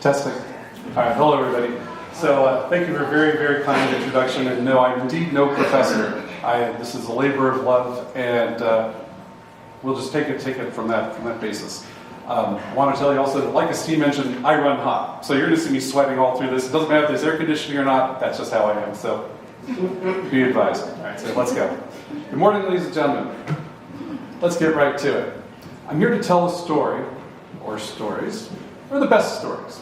Testing. All right, hello everybody. So thank you for a very, very kind introduction. And no, I'm indeed no professor. This is a labor of love, and we'll just take it from that basis. I want to tell you also that, like a steam engine, I run hot. So you're going to see me sweating all through this. It doesn't matter if there's air conditioning or not. That's just how I am. So be advised. All right, so let's go. Good morning, ladies and gentlemen. Let's get right to it. I'm here to tell a story, or stories, or the best stories,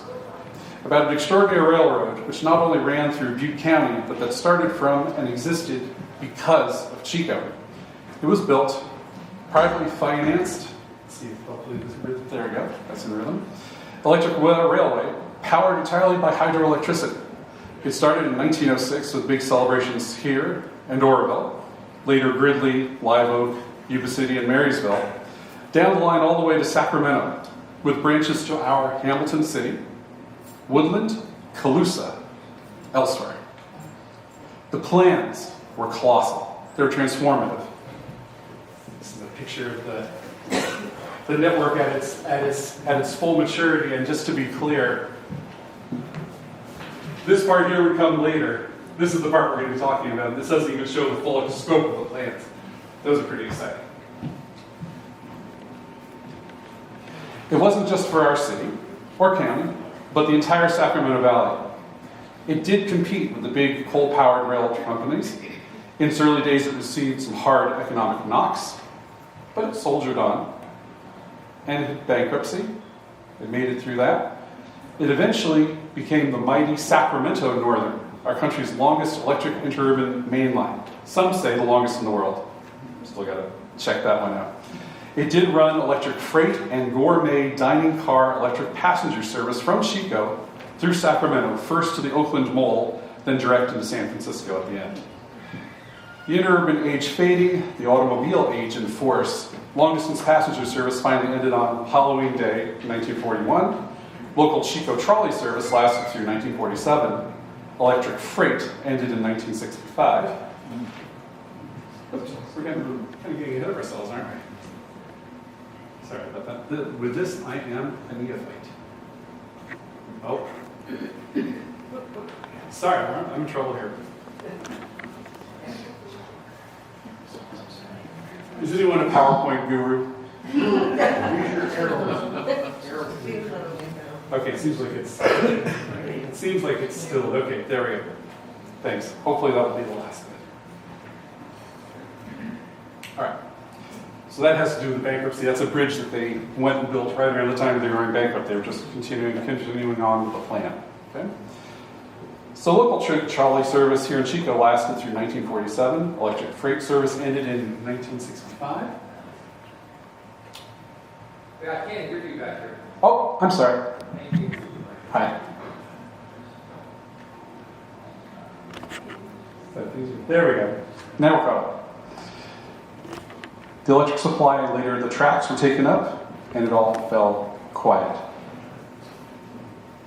about an extraordinary railroad which not only ran through Butte County, but that started from and existed because of Chico. It was built, privately financed, let's see, hopefully there we go, that's in rhythm, electric railway, powered entirely by hydroelectricity. It started in 1906 with big celebrations here and Oroville, later Gridley, Live Oak, Yuba City, and Marysville, down the line all the way to Sacramento, with branches to our Hamilton City, Woodland, Colusa, elsewhere. The plans were colossal. They were transformative. This is a picture of the network at its full maturity. And just to be clear, this part here would come later. This is the part we're going to be talking about. This doesn't even show the full scope of the plans. Those are pretty exciting. It wasn't just for our city or county, but the entire Sacramento Valley. It did compete with the big coal-powered rail companies. In its early days, it received some hard economic knocks, but it soldiered on and hit bankruptcy. It made it through that. It eventually became the mighty Sacramento Northern, our country's longest electric interurban main line. Some say the longest in the world. Still got to check that one out. It did run electric freight and gourmet dining car electric passenger service from Chico through Sacramento, first to the Oakland Mall, then direct into San Francisco at the end. The interurban age fading, the automobile age in force, long-distance passenger service finally ended on Halloween Day in 1941. Local Chico trolley service lasted through 1947. Electric freight ended in 1965. Oops, we're kind of getting ahead of ourselves, aren't we? Sorry about that. With this, I am a neophyte. Oh. Sorry, I'm in trouble here. Is anyone a PowerPoint guru? Okay, it seems like it's still okay. There we go. Thanks. Hopefully that will be the last of it. All right. So that has to do with the bankruptcy. That's a bridge that they went and built right around the time they were going bankrupt. They were just continuing on with the plan. Okay? So local trolley service here in Chico lasted through 1947. Electric freight service ended in 1965. Yeah, I can't hear you back here. Oh, I'm sorry. Thank you. Hi. There we go. Now we're caught up. The electric supply and later the tracks were taken up, and it all fell quiet.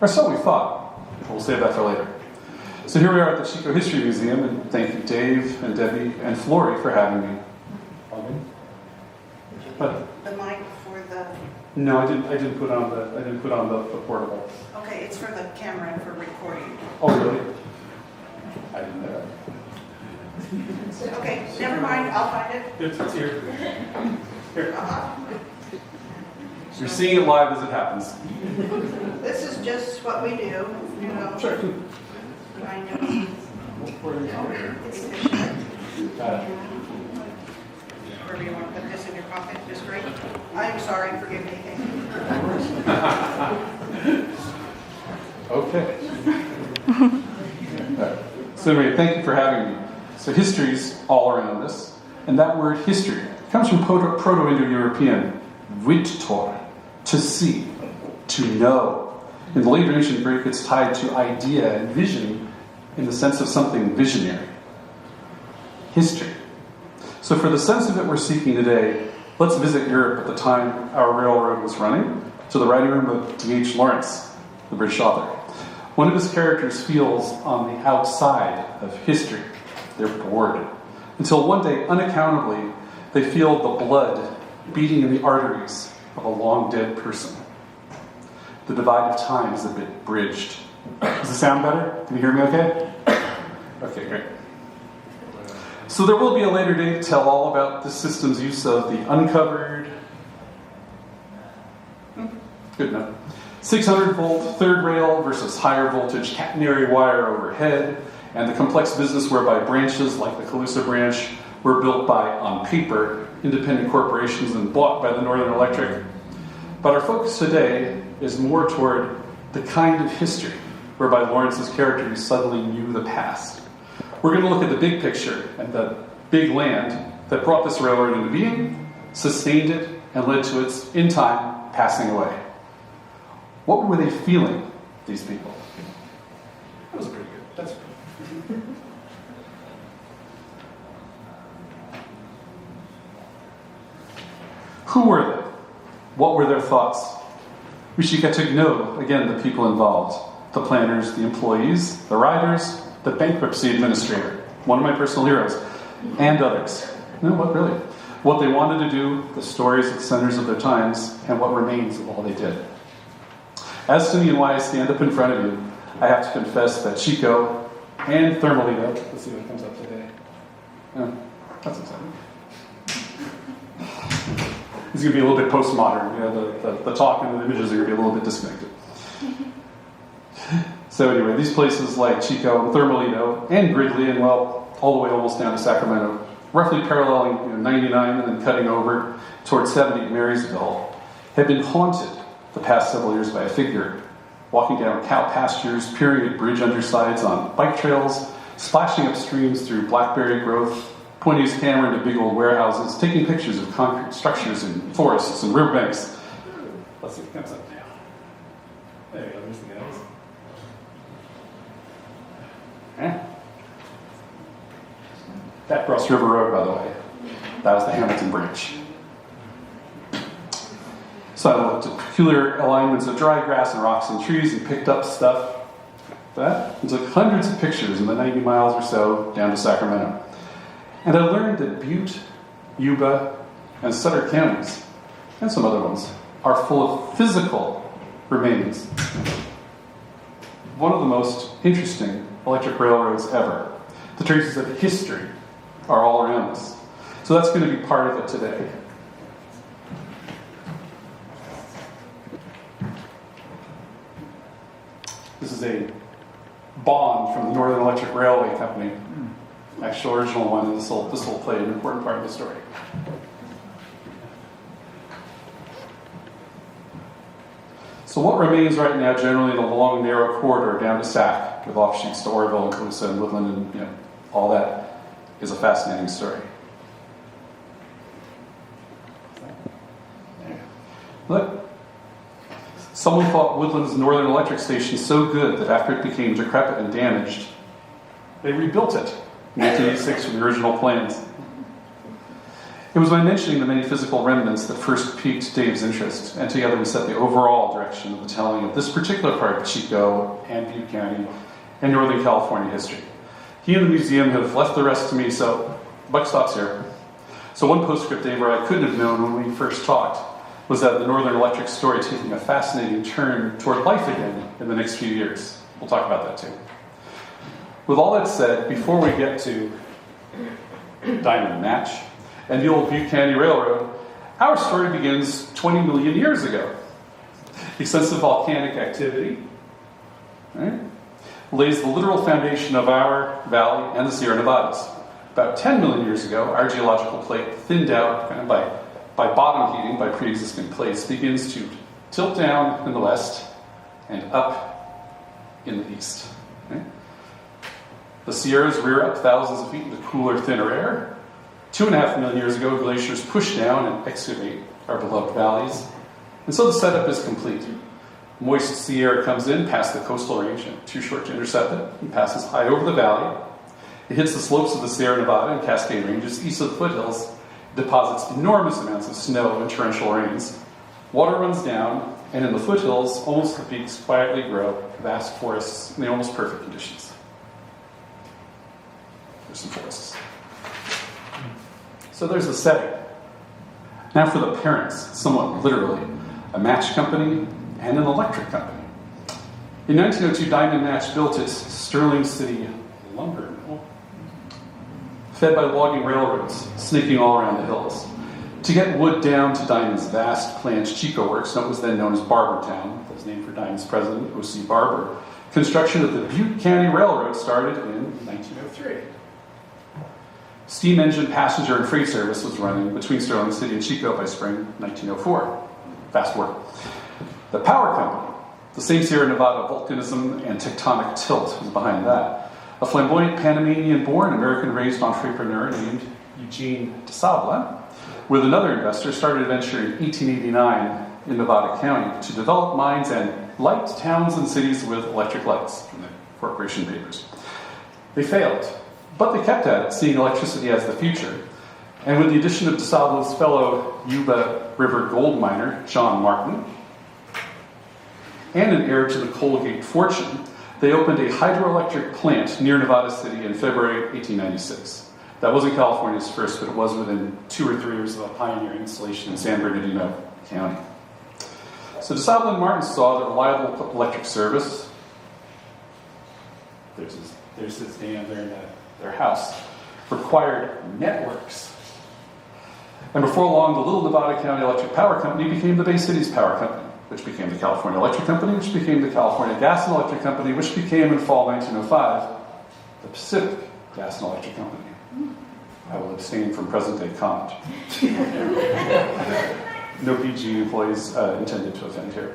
Or so we thought. We'll save that for later. So here we are at the Chico History Museum, and thank you, Dave and Debbie and Flory, for having me. But The mic for the. no, I didn't put on the portable. Okay, it's for the camera and for recording. Oh, really? I didn't know that. Okay, never mind. I'll find it. It's here. Here. Uh-huh. You're seeing it live as it happens. This is just what we do. You know. Sure. Kind of efficient. Wherever you want to put this in your pocket, just great. I'm sorry. Forgive me. Okay. So anyway, thank you for having me. So history's all around us, and that word history comes from Proto-Indo-European "vittor," to see, to know. In the later ancient Greek, it's tied to idea and vision in the sense of something visionary. History. So for the sense of it we're seeking today, let's visit Europe at the time our railroad was running, to the writing room of D.H. Lawrence, the British author. One of his characters feels on the outside of history. They're bored. Until one day, unaccountably, they feel the blood beating in the arteries of a long dead person. The divide of time is a bit bridged. Does it sound better? Can you hear me okay? Okay, great. So there will be a later date to tell all about the system's use of the uncovered, good enough, 600 volt third rail versus higher voltage catenary wire overhead, and the complex business whereby branches like the Calusa branch were built by, on paper, independent corporations and bought by the Northern Electric. But our focus today is more toward the kind of history whereby Lawrence's characters suddenly knew the past. We're going to look at the big picture and the big land that brought this railroad into being, sustained it, and led to its, in time, passing away. What were they feeling, these people? That was pretty good. That's pretty. Who were they? What were their thoughts? We should get to know, again, the people involved. The planners, the employees, the riders, the bankruptcy administrator, one of my personal heroes, and others. You know what, really? What they wanted to do, the stories at the centers of their times, and what remains of all they did. As to me and why I stand up in front of you, I have to confess that Chico and Thermalito, let's see what comes up today. Oh, that's exciting. It's going to be a little bit postmodern. You know, the talk and the images are going to be a little bit disconnected. So anyway, these places like Chico and Thermalito and Gridley, and well, all the way almost down to Sacramento, roughly paralleling 99 and then cutting over towards 70 at Marysville, have been haunted the past several years by a figure walking down cow pastures, peering at bridge undersides on bike trails, splashing up streams through blackberry growth, pointing his camera into big old warehouses, taking pictures of concrete structures in forests and riverbanks. Let's see if it comes up now. There you go, there's the guys. That Cross River Road, by the way, that was the Hamilton Bridge. So I looked at peculiar alignments of dry grass and rocks and trees and picked up stuff. That and took hundreds of pictures in the 90 miles or so down to Sacramento. And I learned that Butte, Yuba, and Sutter counties, and some other ones, are full of physical remains. One of the most interesting electric railroads ever. The traces of history are all around us. So that's going to be part of it today. This is a bond from the Northern Electric Railway Company. Actual original one, and this will play an important part of the story. So what remains right now generally in a long, narrow corridor down to Sac, with offshoots to Oroville and Calusa and Woodland and all that, is a fascinating story. Look, someone thought Woodland's Northern Electric Station so good that after it became decrepit and damaged, they rebuilt it in 1986 from the original plans. It was by mentioning the many physical remnants that first piqued Dave's interest, and together we set the overall direction of the telling of this particular part of Chico and Butte County and Northern California history. He and the museum have left the rest to me, so buck stops here. So one postscript, Dave, where I couldn't have known when we first talked, was that the Northern Electric story taking a fascinating turn toward life again in the next few years. We'll talk about that too. With all that said, before we get to Diamond Match and the old Butte County Railroad, our story begins 20 million years ago. Extensive volcanic activity, right, lays the literal foundation of our valley and the Sierra Nevadas. About 10 million years ago, our geological plate thinned out kind of by bottom heating, by pre-existing plates, begins to tilt down in the west and up in the east. Okay? The Sierras rear up thousands of feet into cooler, thinner air. 2.5 million years ago, glaciers push down and excavate our beloved valleys. And so the setup is complete. Moist sea air comes in past the coastal range, too short to intercept it, and passes high over the valley. It hits the slopes of the Sierra Nevada and Cascade Ranges east of the foothills, deposits enormous amounts of snow and torrential rains. Water runs down, and in the foothills, almost the peaks, quietly grow vast forests in the almost perfect conditions. There's some forests. So there's the setting. Now for the parents, somewhat literally, a match company and an electric company. In 1902, Diamond Match built its Sterling City lumber mill, fed by logging railroads snaking all around the hills. To get wood down to Diamond's vast plant, Chico Works, what was then known as Barbertown, that was named for Diamond's president, O.C. Barber, construction of the Butte County Railroad started in 1903. Steam engine passenger and freight service was running between Sterling City and Chico by spring 1904. Fast work. The power company, the same Sierra Nevada volcanism and tectonic tilt was behind that. A flamboyant Panamanian-born, American-raised entrepreneur named Eugene DeSable, with another investor, started a venture in 1889 in Nevada County to develop mines and light towns and cities with electric lights from the corporation papers. They failed, but they kept at it, seeing electricity as the future. And with the addition of DeSable's fellow Yuba River gold miner, John Martin, and an heir to the Colgate fortune, they opened a hydroelectric plant near Nevada City in February 1896. That wasn't California's first, but it was within 2 or 3 years of a pioneer installation in San Bernardino County. So DeSable and Martin saw that reliable electric service, there's his dam there in their house, required networks. And before long, the little Nevada County Electric Power Company became the Bay Cities Power Company, which became the California Electric Company, which became the California Gas and Electric Company, which became, in fall 1905, the Pacific Gas and Electric Company. I will abstain from present-day comment. No PG employees intended to offend here.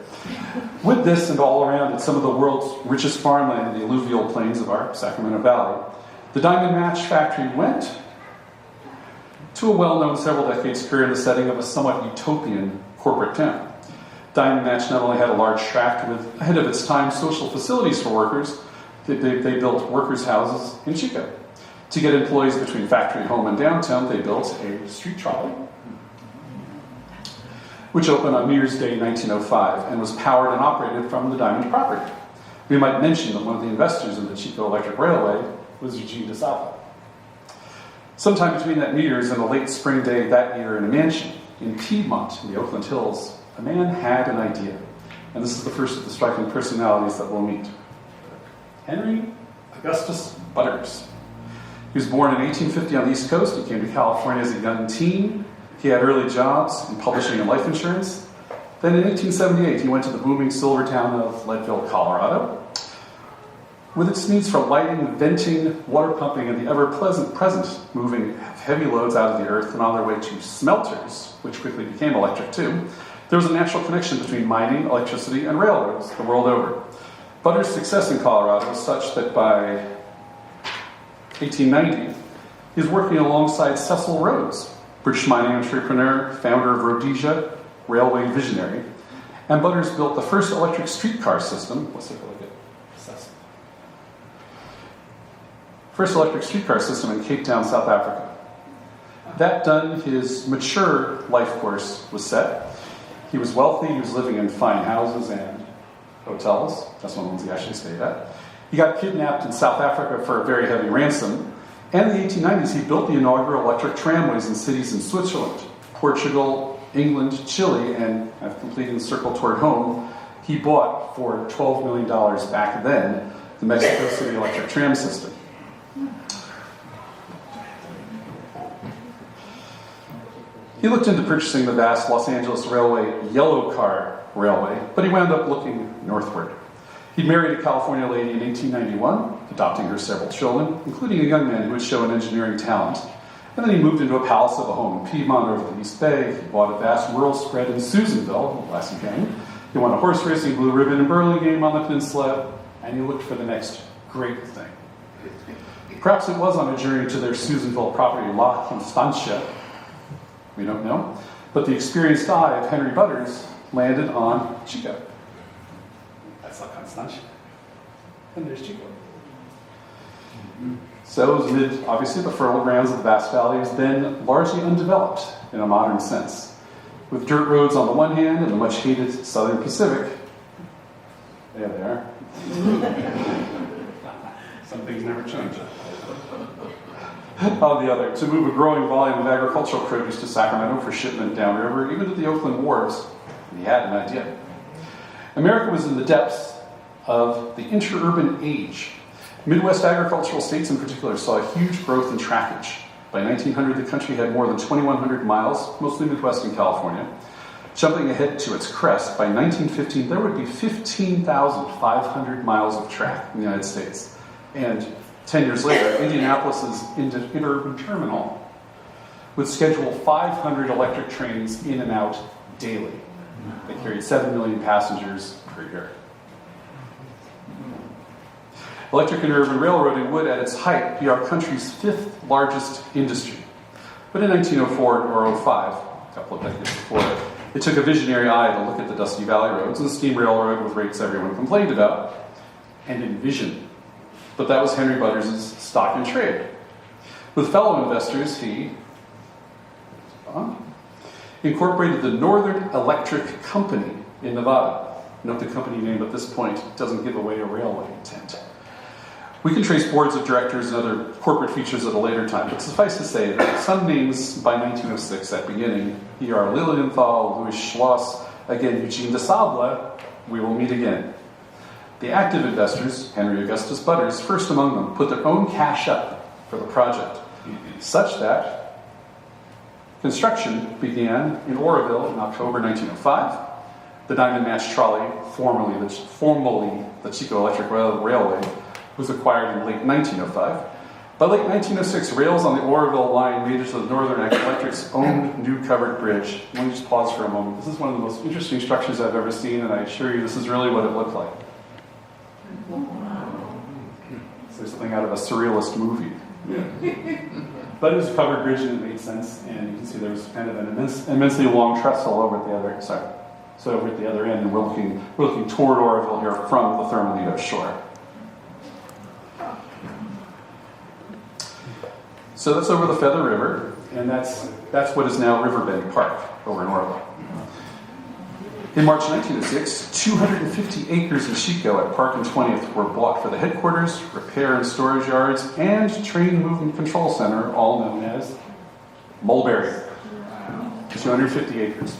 With this and all around it, some of the world's richest farmland in the alluvial plains of our Sacramento Valley, the Diamond Match factory went to a well-known several decades career in the setting of a somewhat utopian corporate town. Diamond Match not only had a large tract with ahead of its time social facilities for workers, they built workers' houses in Chico. To get employees between factory, home, and downtown, they built a street trolley, which opened on New Year's Day 1905 and was powered and operated from the Diamond property. We might mention that one of the investors in the Chico Electric Railway was Eugene DeSable. Sometime between that New Year's and a late spring day that year in a mansion in Piedmont in the Oakland Hills, a man had an idea. And this is the first of the striking personalities that we'll meet. Henry Augustus Butters. He was born in 1850 on the East Coast. He came to California as a young teen. He had early jobs in publishing and life insurance. Then in 1878, he went to the booming silver town of Leadville, Colorado. With its needs for lighting, venting, water pumping, and the ever-present moving heavy loads out of the earth and on their way to smelters, which quickly became electric too, there was a natural connection between mining, electricity, and railroads the world over. Butters' success in Colorado was such that by 1890, he was working alongside Cecil Rhodes, British mining entrepreneur, founder of Rhodesia, railway visionary, and Butters built the first electric streetcar system. Let's take a look at Cecil. First electric streetcar system in Cape Town, South Africa. That done, his mature life course was set. He was wealthy, he was living in fine houses and hotels. That's one of the ones he actually stayed at. He got kidnapped in South Africa for a very heavy ransom. And in the 1890s, he built the inaugural electric tramways in cities in Switzerland, Portugal, England, Chile, and I've completed the circle toward home. He bought for $12 million back then the Mexico City electric tram system. He looked into purchasing the vast Los Angeles Railway yellow car railway, but he wound up looking northward. He married a California lady in 1891, adopting her several children, including a young man who would show an engineering talent. And then he moved into a palace of a home in Piedmont over the East Bay. He bought a vast rural spread in Susanville, Lassie County. He won a horse racing blue ribbon and burly game on the peninsula, and he looked for the next great thing. Perhaps it was on a journey to their Susanville property, La Constancia. We don't know. But the experienced eye of Henry Butters landed on Chico. That's La Constancia. And there's Chico. So it was amid, obviously, the fertile grounds of the vast valley was then largely undeveloped in a modern sense. With dirt roads on the one hand and the much-hated Southern Pacific. There they are. Some things never change. On the other, to move a growing volume of agricultural produce to Sacramento for shipment downriver, even to the Oakland wharves, he had an idea. America was in the depths of the interurban age. Midwest agricultural states in particular saw a huge growth in trackage. By 1900, the country had more than 2,100 miles, mostly Midwest and California. Jumping ahead to its crest, by 1915, there would be 15,500 miles of track in the United States. And 10 years later, Indianapolis's interurban terminal would schedule 500 electric trains in and out daily. They carried 7 million passengers per year. Electric and urban railroading would, at its height, be our country's 5th largest industry. But in 1904 or 05, a couple of decades before, it took a visionary eye to look at the dusty valley roads and the steam railroad with rates everyone complained about and envision. But that was Henry Butters' stock and trade. With fellow investors, he incorporated the Northern Electric Company in Nevada. Note the company name at this point doesn't give away a railway intent. We can trace boards of directors and other corporate features at a later time, but suffice to say that some names by 1906 at beginning, E.R. Lilienthal, Louis Schloss, again Eugene de Sable, we will meet again. The active investors, Henry Augustus Butters, first among them, put their own cash up for the project, such that construction began in Oroville in October 1905. The Diamond Match Trolley, formerly the Chico Electric Railway, was acquired in late 1905. By late 1906, rails on the Oroville line made it to the Northern Electric's own new covered bridge. Let me just pause for a moment. This is one of the most interesting structures I've ever seen, and I assure you this is really what it looked like. It's something out of a surrealist movie. But it was a covered bridge and it made sense, and you can see there was kind of an immensely long trestle over at the other, so over at the other end, and we're looking toward Oroville here from the Thermalito shore. So that's over the Feather River, and that's what is now Riverbend Park over in Oroville. In March 1906, 250 acres in Chico at Park and 20th were bought for the headquarters, repair and storage yards, and train movement control center, all known as Mulberry. 250 acres.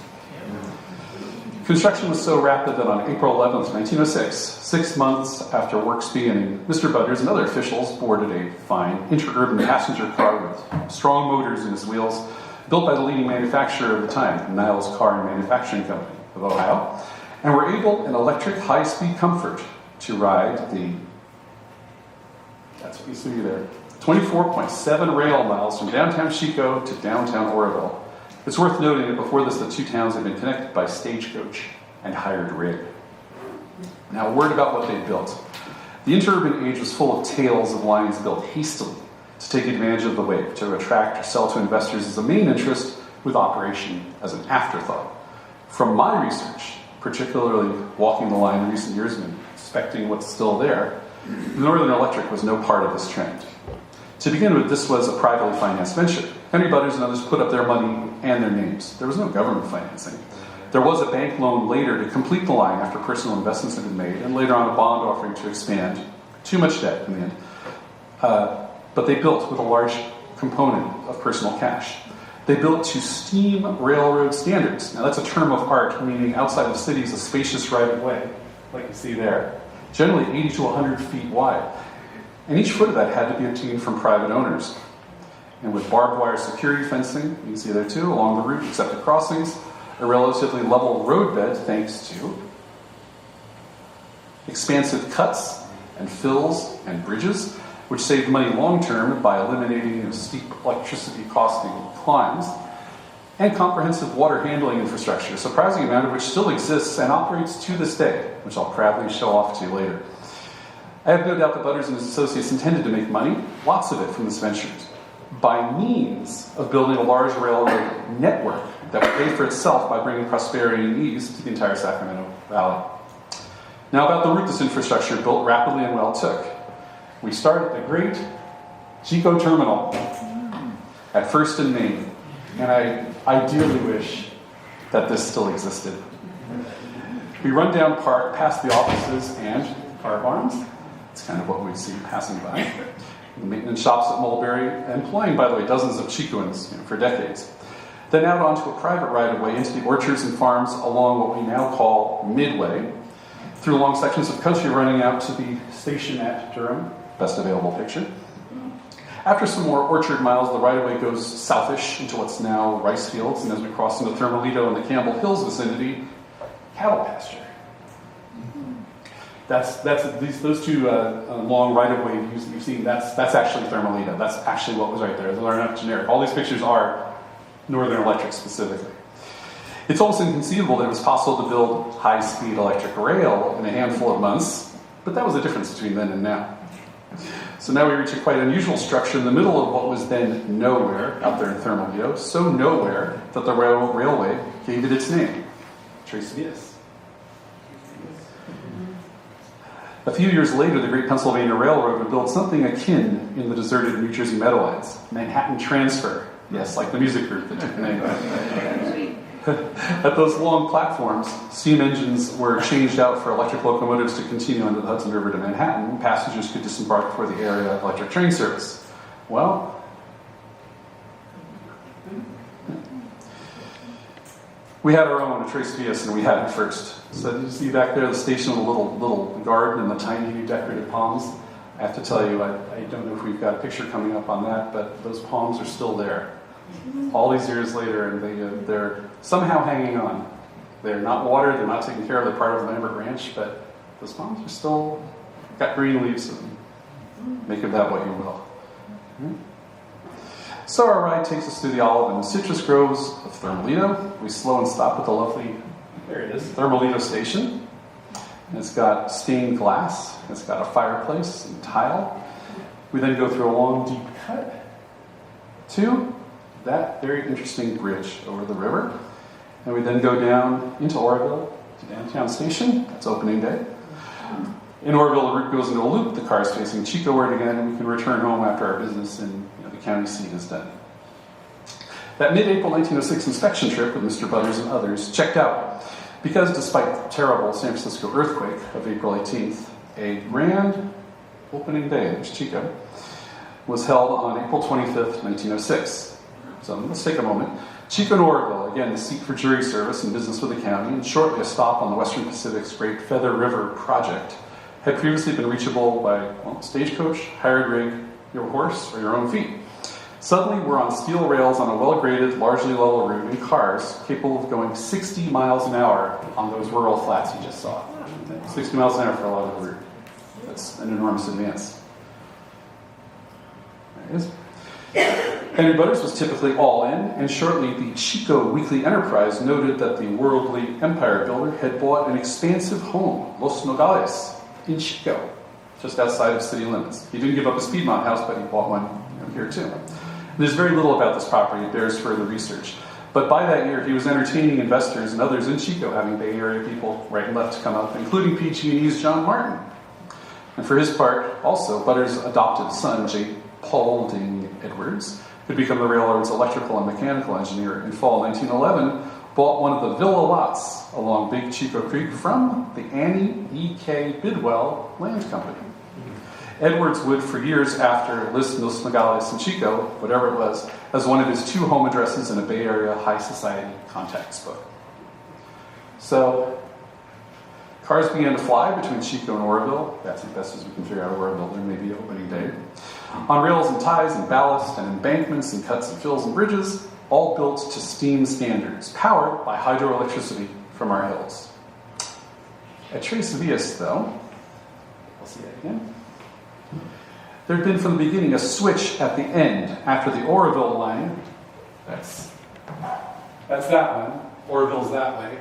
Construction was so rapid that on April 11th, 1906, 6 months after work's beginning, Mr. Butters and other officials boarded a fine interurban passenger car with strong motors in its wheels, built by the leading manufacturer of the time, Niles Car and Manufacturing Company of Ohio, and were able in electric high-speed comfort to ride that's what you see there, 24.7 rail miles from downtown Chico to downtown Oroville. It's worth noting that before this, the two towns had been connected by stagecoach and hired rig. Now, a word about what they built. The interurban age was full of tales of lines built hastily to take advantage of the wave, to attract or sell to investors as a main interest, with operation as an afterthought. From my research, particularly walking the line in recent years and inspecting what's still there, Northern Electric was no part of this trend. To begin with, this was a privately financed venture. Henry Butters and others put up their money and their names. There was no government financing. There was a bank loan later to complete the line after personal investments had been made, and later on a bond offering to expand. Too much debt in the end. But they built with a large component of personal cash. They built to steam railroad standards. Now that's a term of art, meaning outside of cities, a spacious right-of-way, like you see there, generally 80 to 100 feet wide. And each foot of that had to be obtained from private owners. And with barbed wire security fencing, you can see there too, along the route, except at crossings, a relatively level roadbed thanks to expansive cuts and fills and bridges, which saved money long-term by eliminating steep electricity costing climbs, and comprehensive water handling infrastructure, a surprising amount of which still exists and operates to this day, which I'll proudly show off to you later. I have no doubt that Butters and his associates intended to make money, lots of it from this venture, by means of building a large railroad network that would pay for itself by bringing prosperity and ease to the entire Sacramento Valley. Now about the route this infrastructure built rapidly and well took. We start at the great Chico Terminal at First and Main, and I ideally wish that this still existed. We run down Park past the offices and car barns. It's kind of what we see passing by. The maintenance shops at Mulberry, employing, by the way, dozens of Chicoans for decades. Then out onto a private right-of-way into the orchards and farms along what we now call Midway, through long sections of country running out to the station at Durham. Best available picture. After some more orchard miles, the right-of-way goes southish into what's now rice fields, and as we cross into Thermalito and the Campbell Hills vicinity, cattle pasture. Those two long right-of-way views that you've seen. That's actually Thermalito. That's actually what was right there. Those are not generic. All these pictures are Northern Electric specifically. It's almost inconceivable that it was possible to build high-speed electric rail in a handful of months, but that was the difference between then and now. So now we reach a quite unusual structure in the middle of what was then nowhere out there in Thermalito, so nowhere that the railway gave it its name, Tres Vías. A few years later, the Great Pennsylvania Railroad would build something akin in the deserted New Jersey Meadowlands, Manhattan Transfer. Yes, like the music group that took the name. At those long platforms, steam engines were changed out for electric locomotives to continue under the Hudson River to Manhattan. Passengers could disembark for the area of electric train service. Well, we had our own, a Tres Vías, and we had it first. So you see back there the station with a little garden and the tiny decorated palms. I have to tell you, I don't know if we've got a picture coming up on that, but those palms are still there. All these years later, and they're somehow hanging on. They're not watered, they're not taken care of, they're part of the Lambert Ranch, but those palms are still got green leaves in them. Make of that what you will. So our ride takes us through the olive and citrus groves of Thermalito. We slow and stop at the lovely, there it is, Thermalito Station. And it's got stained glass, it's got a fireplace and tile. We then go through a long, deep cut to that very interesting bridge over the river. And we then go down into Oroville to downtown station. That's opening day. In Oroville, the route goes into a loop. The car is facing Chico-ward again, and we can return home after our business in the county seat is done. That mid-April 1906 inspection trip with Mr. Butters and others checked out because despite the terrible San Francisco earthquake of April 18th, a grand opening day, there's Chico, was held on April 25th, 1906. So let's take a moment. Chico and Oroville, again, the seat for jury service and business with the county, and shortly a stop on the Western Pacific's Great Feather River project, had previously been reachable by stagecoach, hired rig, your horse, or your own feet. Suddenly, we're on steel rails on a well-graded, largely level route in cars capable of going 60 miles an hour on those rural flats you just saw. 60 miles an hour for a lot of the route. That's an enormous advance. There it is. Henry Butters was typically all in, and shortly the Chico Weekly Enterprise noted that the worldly empire builder had bought an expansive home, Los Nogales, in Chico, just outside of city limits. He didn't give up his Piedmont house, but he bought one here too. There's very little about this property. It bears further research. But by that year, he was entertaining investors and others in Chico, having Bay Area people right and left come up, including PG&E's John Martin. And for his part, also, Butters' adopted son, J. Paulding Edwards, who'd become the railroad's electrical and mechanical engineer in fall 1911, bought one of the villa lots along Big Chico Creek from the Annie E.K. Bidwell Land Company. Edwards would, for years after, list Los Nogales and Chico, whatever it was, as one of his 2 home addresses in a Bay Area high society contacts book. So, cars began to fly between Chico and Oroville. That's as best as we can figure out Oroville. There may be opening day. On rails and ties and ballast and embankments and cuts and fills and bridges, all built to steam standards, powered by hydroelectricity from our hills. At Tres Vías, though, we'll see that again. There had been from the beginning a switch at the end after the Oroville line. That's that one. Oroville's that way.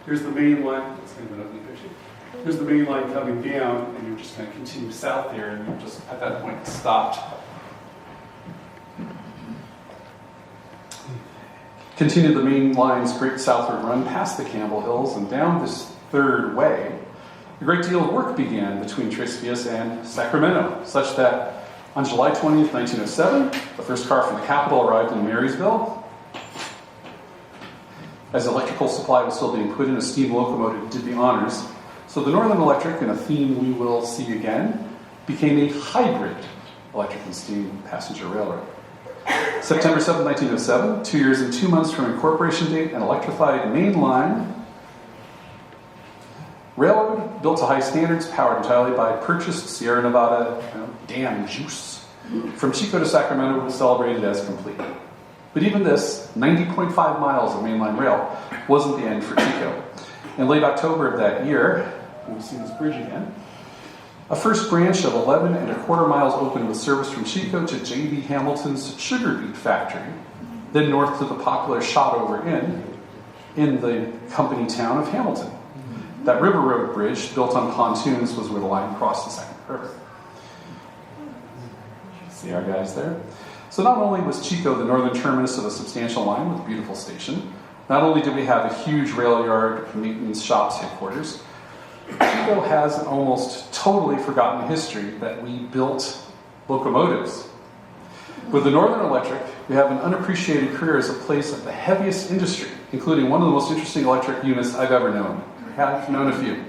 Here's the main line. Let's give it an ugly picture. Here's the main line coming down, and you're just going to continue south here, and you're just at that point stopped. Continued the main line's great southward run past the Campbell Hills and down this third way. A great deal of work began between Tres Vías and Sacramento, such that on July 20th, 1907, the first car from the capital arrived in Marysville. As electrical supply was still being put in, a steam locomotive did the honors. So the Northern Electric, in a theme we will see again, became a hybrid electric and steam passenger railroad. September 7, 1907, 2 years and 2 months from incorporation date, an electrified main line Railroad built to high standards, powered entirely by purchased Sierra Nevada dam juice. From Chico to Sacramento was celebrated as complete. But even this, 90.5 miles of mainline rail, wasn't the end for Chico. In late October of that year, we'll see this bridge again, a first branch of 11.25 miles opened with service from Chico to J.B. Hamilton's sugar beet factory, then north to the popular Shotover Inn in the company town of Hamilton. That River Road bridge, built on pontoons, was where the line crossed the Sacramento River. See our guys there? So not only was Chico the northern terminus of a substantial line with a beautiful station, not only did we have a huge rail yard, maintenance shops, headquarters, Chico has an almost totally forgotten history that we built locomotives. With the Northern Electric, we have an unappreciated career as a place of the heaviest industry, including one of the most interesting electric units I've ever known. I've known a few.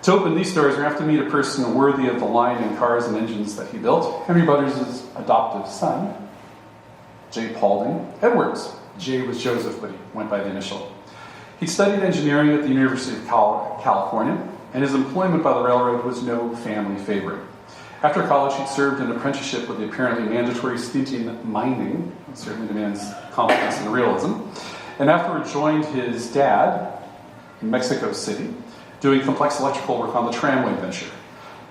To open these stories, we're going to have to meet a person worthy of the line and cars and engines that he built. Henry Butters' adoptive son, J. Paulding Edwards. J was Joseph, but he went by the initial. He studied engineering at the University of California, and his employment by the railroad was no family favorite. After college, he served an apprenticeship with the apparently mandatory stint in mining. It certainly demands competence and realism. And afterward joined his dad in Mexico City, doing complex electrical work on the tramway venture.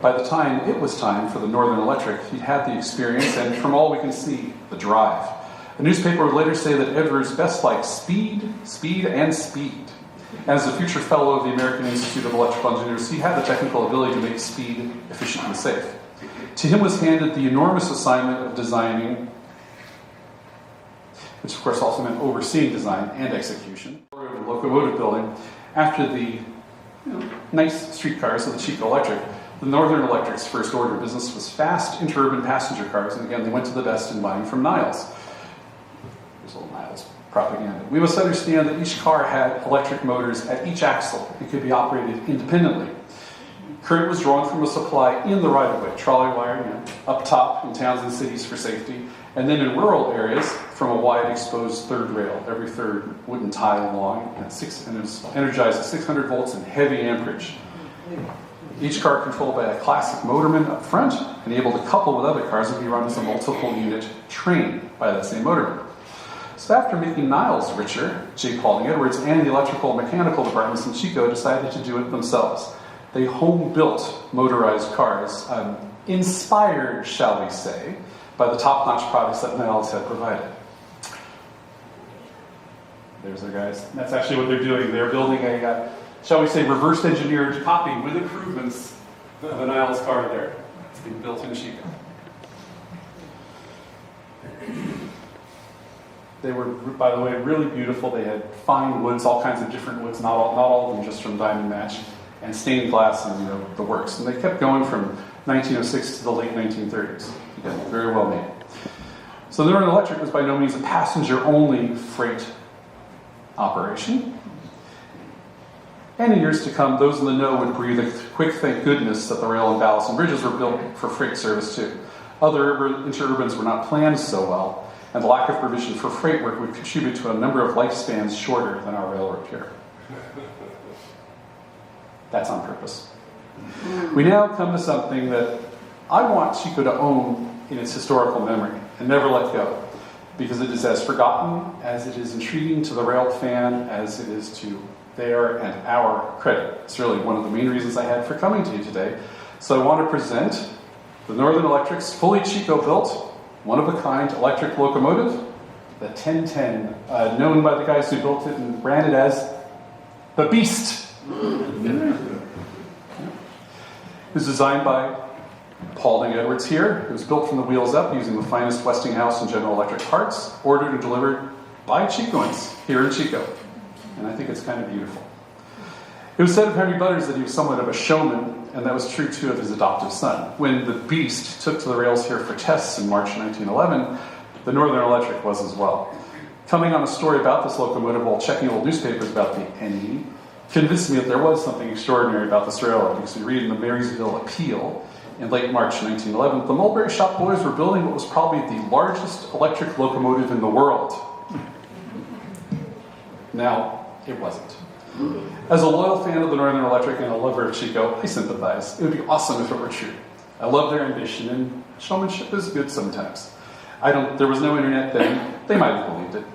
By the time it was time for the Northern Electric, he'd had the experience and, from all we can see, the drive. A newspaper would later say that Edwards best liked speed, speed, and speed. As a future fellow of the American Institute of Electrical Engineers, he had the technical ability to make speed efficient and safe. To him was handed the enormous assignment of designing, which of course also meant overseeing design and execution, of locomotive building. After the nice streetcars of the Chico Electric, the Northern Electric's first order of business was fast interurban passenger cars, and again, they went to the best in buying from Niles. There's a little Niles propaganda. We must understand that each car had electric motors at each axle. It could be operated independently. Current was drawn from a supply in the right-of-way, trolley wire, up top in towns and cities for safety, and then in rural areas from a wide exposed third rail, every third wooden tie long, and it's energized at 600 volts and heavy amperage. Each car controlled by a classic motorman up front and able to couple with other cars and be run as a multiple unit train by that same motorman. So after making Niles richer, J. Paulding Edwards and the electrical and mechanical departments in Chico decided to do it themselves. They home-built motorized cars, inspired, shall we say, by the top-notch products that Niles had provided. There's their guys. That's actually what they're doing. They're building a, shall we say, reverse engineered copy with improvements of the Niles car there. It's being built in Chico. They were, by the way, really beautiful. They had fine woods, all kinds of different woods, not all of them just from Diamond Match, and stained glass and the works. And they kept going from 1906 to the late 1930s. Again, very well made. So the Northern Electric was by no means a passenger-only freight operation. And in years to come, those in the know would breathe a quick thank goodness that the rail and ballast and bridges were built for freight service too. Other interurbans were not planned so well, and the lack of provision for freight work would contribute to a number of lifespans shorter than our railroad here. That's on purpose. We now come to something that I want Chico to own in its historical memory and never let go, because it is as forgotten as it is intriguing to the rail fan as it is to their and our credit. It's really one of the main reasons I had for coming to you today. So I want to present the Northern Electric's fully Chico-built, one-of-a-kind electric locomotive, the 1010, known by the guys who built it and branded as the Beast. It was designed by Paulding Edwards here. It was built from the wheels up using the finest Westinghouse and General Electric parts, ordered and delivered by Chicoans here in Chico. And I think it's kind of beautiful. It was said of Henry Butters that he was somewhat of a showman, and that was true too of his adoptive son. When the Beast took to the rails here for tests in March 1911, the Northern Electric was as well. Coming on a story about this locomotive while checking old newspapers about the NE convinced me that there was something extraordinary about this railroad, because we read in the Marysville Appeal in late March 1911, the Mulberry Shop boys were building what was probably the largest electric locomotive in the world. Now, it wasn't. As a loyal fan of the Northern Electric and a lover of Chico, I sympathize. It would be awesome if it were true. I love their ambition, and showmanship is good sometimes. There was no internet then. They might have believed it.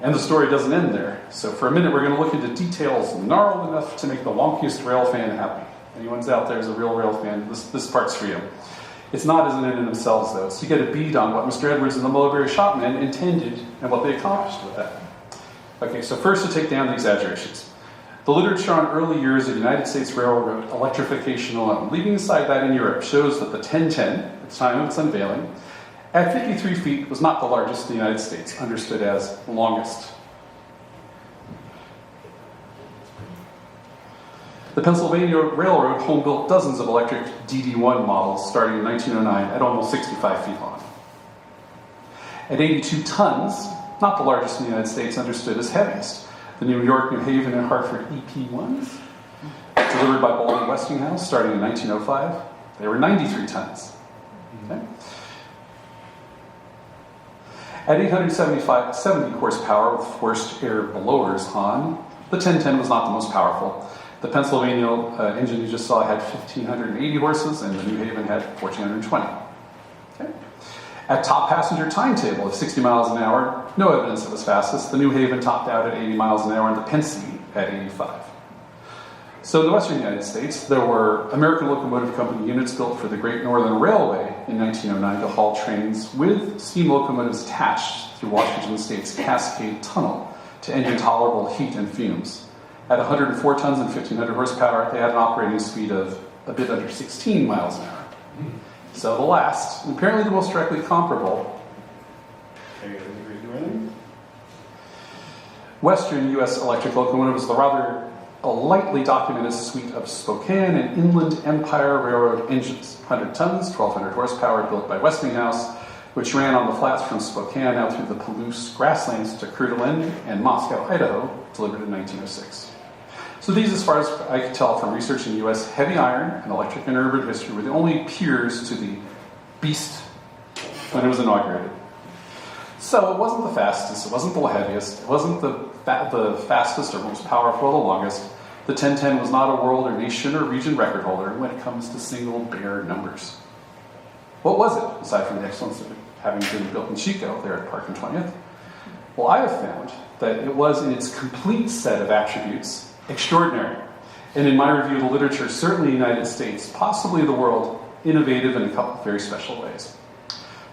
And the story doesn't end there. So for a minute, we're going to look into details gnarled enough to make the wonkiest rail fan happy. Anyone's out there is a real rail fan, this part's for you. It's not as an end in themselves, though. So you get a bead on what Mr. Edwards and the Mulberry Shopmen intended and what they accomplished with that. Okay, so first to take down the exaggerations. The literature on early years of United States railroad electrification alone, leaving aside that in Europe, shows that the 1010, at the time of its unveiling, at 53 feet was not the largest in the United States, understood as the longest. The Pennsylvania Railroad home-built dozens of electric DD1 models starting in 1909 at almost 65 feet long. At 82 tons, not the largest in the United States, understood as heaviest. The New York, New Haven, and Hartford EP1s, delivered by Baldwin Westinghouse starting in 1905, they were 93 tons. Okay. At 870 horsepower with forced air blowers on, the 1010 was not the most powerful. The Pennsylvania engine you just saw had 1,580 horses, and the New Haven had 1,420. Okay. At top passenger timetable of 60 miles an hour, no evidence it was fastest. The New Haven topped out at 80 miles an hour, and the Pennsy at 85. So in the western United States, there were American Locomotive Company units built for the Great Northern Railway in 1909 to haul trains with steam locomotives attached through Washington State's Cascade Tunnel to intolerable heat and fumes. At 104 tons and 1,500 horsepower, they had an operating speed of a bit under 16 miles an hour. So the last, and apparently the most directly comparable, Western U.S. electric locomotive is the rather lightly documented suite of Spokane and Inland Empire Railroad engines, 100 tons, 1,200 horsepower, built by Westinghouse, which ran on the flats from Spokane out through the Palouse grasslands to Coeur d'Alene and Moscow, Idaho, delivered in 1906. So these, as far as I could tell from research in U.S. heavy iron and electric and urban history, were the only peers to the beast when it was inaugurated. So it wasn't the fastest, it wasn't the heaviest, it wasn't the fastest or most powerful or the longest. The 1010 was not a world or nation or region record holder when it comes to single bare numbers. What was it, aside from the excellence of it having been built in Chico, there at Park and 20th? Well, I have found that it was, in its complete set of attributes, extraordinary. And in my review of the literature, certainly the United States, possibly the world, innovative in a couple of very special ways.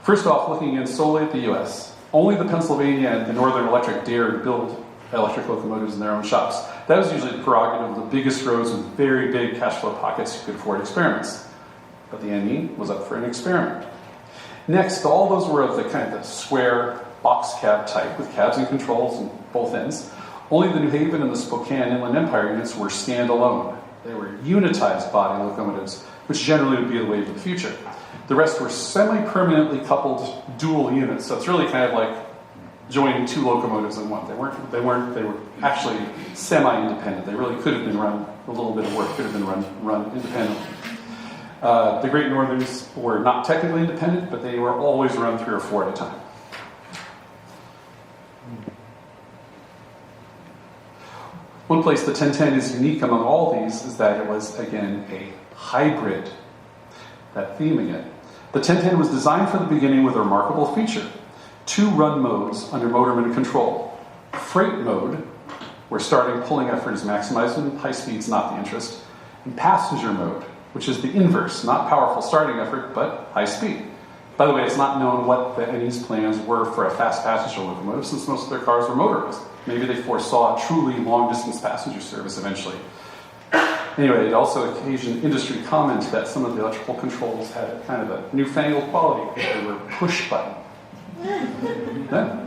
First off, looking in solely at the U.S., only the Pennsylvania and the Northern Electric dared to build electric locomotives in their own shops. That was usually the prerogative of the biggest roads with very big cash flow pockets who could afford experiments. But the NE was up for an experiment. Next, all those were of the kind of the square box cab type with cabs and controls on both ends. Only the New Haven and the Spokane Inland Empire units were standalone. They were unitized body locomotives, which generally would be the wave of the future. The rest were semi-permanently coupled dual units. So it's really kind of like joining two locomotives in one. They were actually semi-independent. They really could have been run, a little bit of work could have been run independently. The Great Northerns were not technically independent, but they were always run 3 or 4 at a time. One place the 1010 is unique among all these is that it was, again, a hybrid. That theme again. The 1010 was designed from the beginning with a remarkable feature. 2 run modes under motorman control. Freight mode, where starting pulling effort is maximized and high speed's not the interest. And passenger mode, which is the inverse, not powerful starting effort, but high speed. By the way, it's not known what the NE's plans were for a fast passenger locomotive, since most of their cars were motorized. Maybe they foresaw truly long-distance passenger service eventually. Anyway, it also occasioned industry comment that some of the electrical controls had kind of a newfangled quality because they were push button. Yeah.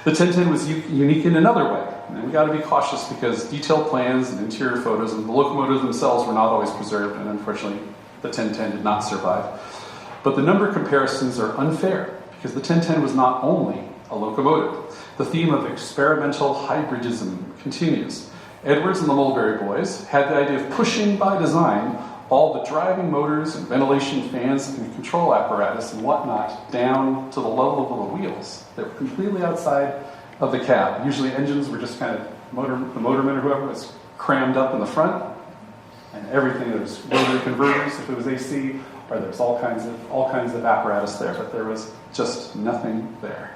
The 1010 was unique in another way. And we got to be cautious because detailed plans and interior photos and the locomotives themselves were not always preserved, and unfortunately, the 1010 did not survive. But the number comparisons are unfair because the 1010 was not only a locomotive. The theme of experimental hybridism continues. Edwards and the Mulberry Boys had the idea of pushing by design all the driving motors and ventilation fans and control apparatus and whatnot down to the level of the wheels. They were completely outside of the cab. Usually engines were just kind of the motorman or whoever was crammed up in the front, and everything. There was rotary converters if it was AC, or there's all kinds of apparatus there, but there was just nothing there.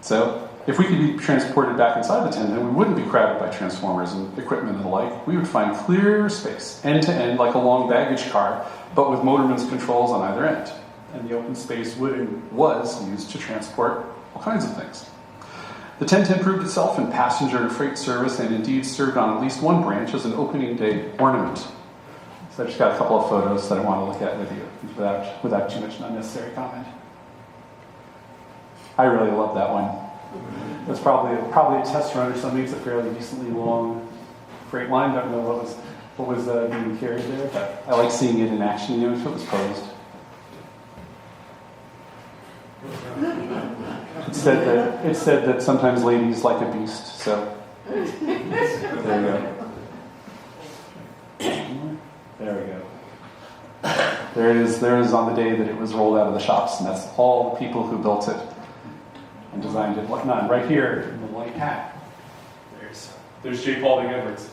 So if we could be transported back inside the 1010, we wouldn't be crowded by transformers and equipment and the like. We would find clear space, end to end, like a long baggage car, but with motorman's controls on either end. And the open space was used to transport all kinds of things. The 1010 proved itself in passenger and freight service, and indeed served on at least one branch as an opening day ornament. So I just got a couple of photos that I want to look at with you without too much unnecessary comment. I really love that one. It was probably a test run or something. It's a fairly decently long freight line. Don't know what was being carried there, but I like seeing it in action, if it was posed. It said that sometimes ladies like a beast, so there you go. There we go. There it is on the day that it was rolled out of the shops, and that's all the people who built it and designed it. Whatnot. Right here in the white hat, there's J. Paulding Edwards.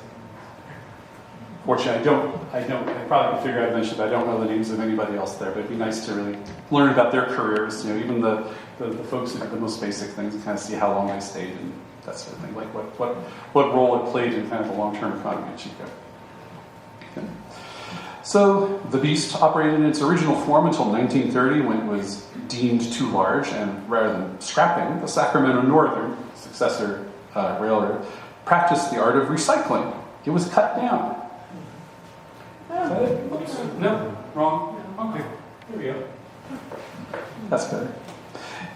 Fortunately, I probably could figure out eventually, but I don't know the names of anybody else there, but it'd be nice to really learn about their careers, even the folks who did the most basic things, and kind of see how long they stayed and that sort of thing, like what role it played in kind of the long-term economy of Chico. Okay. So the Beast operated in its original form until 1930, when it was deemed too large, and rather than scrapping, the Sacramento Northern, successor railroad, practiced the art of recycling. It was cut down. Is that it? No? Wrong? Okay. Here we go. That's better.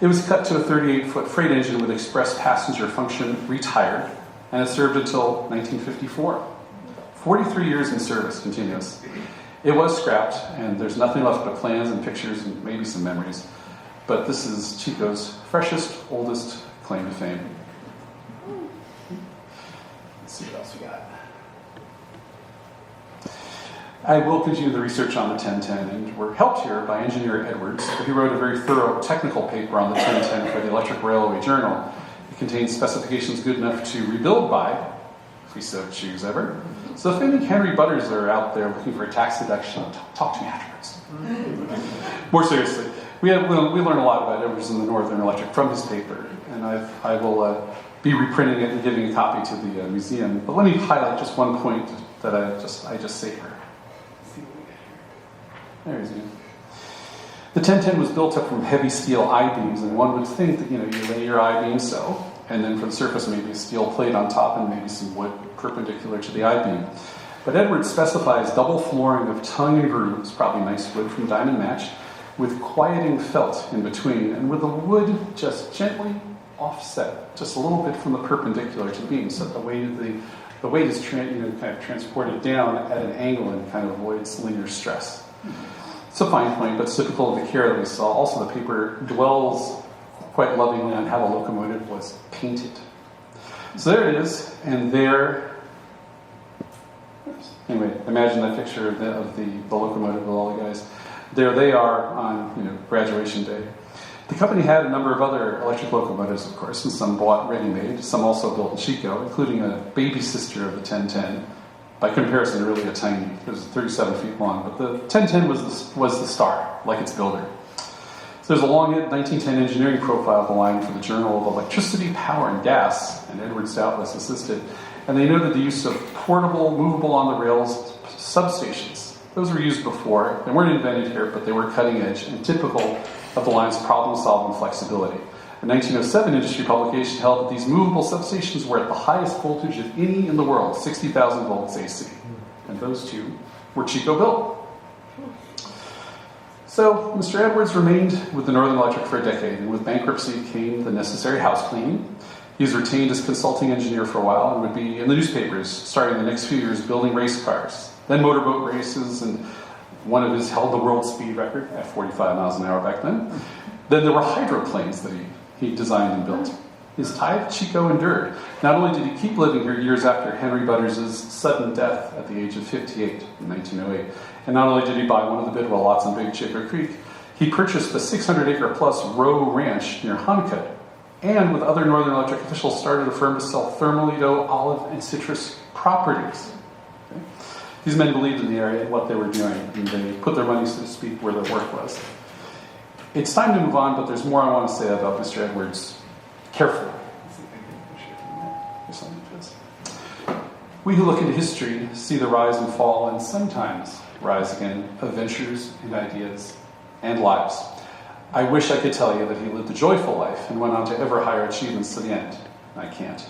It was cut to a 38-foot freight engine with express passenger function, retired, and it served until 1954. 43 years in service, continuous. It was scrapped, and there's nothing left but plans and pictures and maybe some memories. But this is Chico's freshest, oldest claim to fame. Let's see what else we got. I will continue the research on the 1010, and we're helped here by engineer Edwards. He wrote a very thorough technical paper on the 1010 for the Electric Railway Journal. It contains specifications good enough to rebuild by, if we so choose ever. So if any Henry Butters are out there looking for a tax deduction, talk to me afterwards. More seriously, we learn a lot about Edwards and the Northern Electric from his paper, and I will be reprinting it and giving a copy to the museum. But let me highlight just one point that I just savor. There he is. The 1010 was built up from heavy steel I-beams, and one would think that you lay your I-beam so, and then for the surface maybe a steel plate on top and maybe some wood perpendicular to the I-beam. But Edwards specifies double flooring of tongue and grooves, probably nice wood from Diamond Match, with quieting felt in between, and with the wood just gently offset, just a little bit from the perpendicular to the beam, so that the weight is kind of transported down at an angle and kind of avoids linear stress. It's a fine point, but it's typical of the care that we saw. Also, the paper dwells quite lovingly on how the locomotive was painted. So there it is, and there. Anyway, imagine that picture of the locomotive with all the guys. There they are on graduation day. The company had a number of other electric locomotives, of course, and some bought ready-made. Some also built in Chico, including a baby sister of the 1010. By comparison, really a tiny. It was 37 feet long, but the 1010 was the star, like its builder. So there's a long 1910 engineering profile of the line for the Journal of Electricity, Power, and Gas, and Edwards doubtless assisted. And they noted the use of portable, movable on the rails substations. Those were used before. They weren't invented here, but they were cutting edge and typical of the line's problem-solving flexibility. A 1907 industry publication held that these movable substations were at the highest voltage of any in the world, 60,000 volts AC. And those two were Chico built. So Mr. Edwards remained with the Northern Electric for a decade, and with bankruptcy came the necessary house cleaning. He was retained as consulting engineer for a while and would be in the newspapers starting the next few years building race cars, then motorboat races, and one of his held the world speed record at 45 miles an hour back then. Then there were hydroplanes that he designed and built. His tie to Chico endured. Not only did he keep living here years after Henry Butters' sudden death at the age of 58 in 1908, and not only did he buy one of the Bidwell lots on Big Chicker Creek, he purchased the 600-acre-plus Rowe Ranch near Honeycutt and with other Northern Electric officials started a firm to sell thermalito, olive, and citrus properties. Okay? These men believed in the area and what they were doing, and they put their money, so to speak, where their work was. It's time to move on, but there's more I want to say about Mr. Edwards. Carefully. We who look into history see the rise and fall, and sometimes rise again, of ventures and ideas and lives. I wish I could tell you that he lived a joyful life and went on to ever higher achievements to the end. I can't.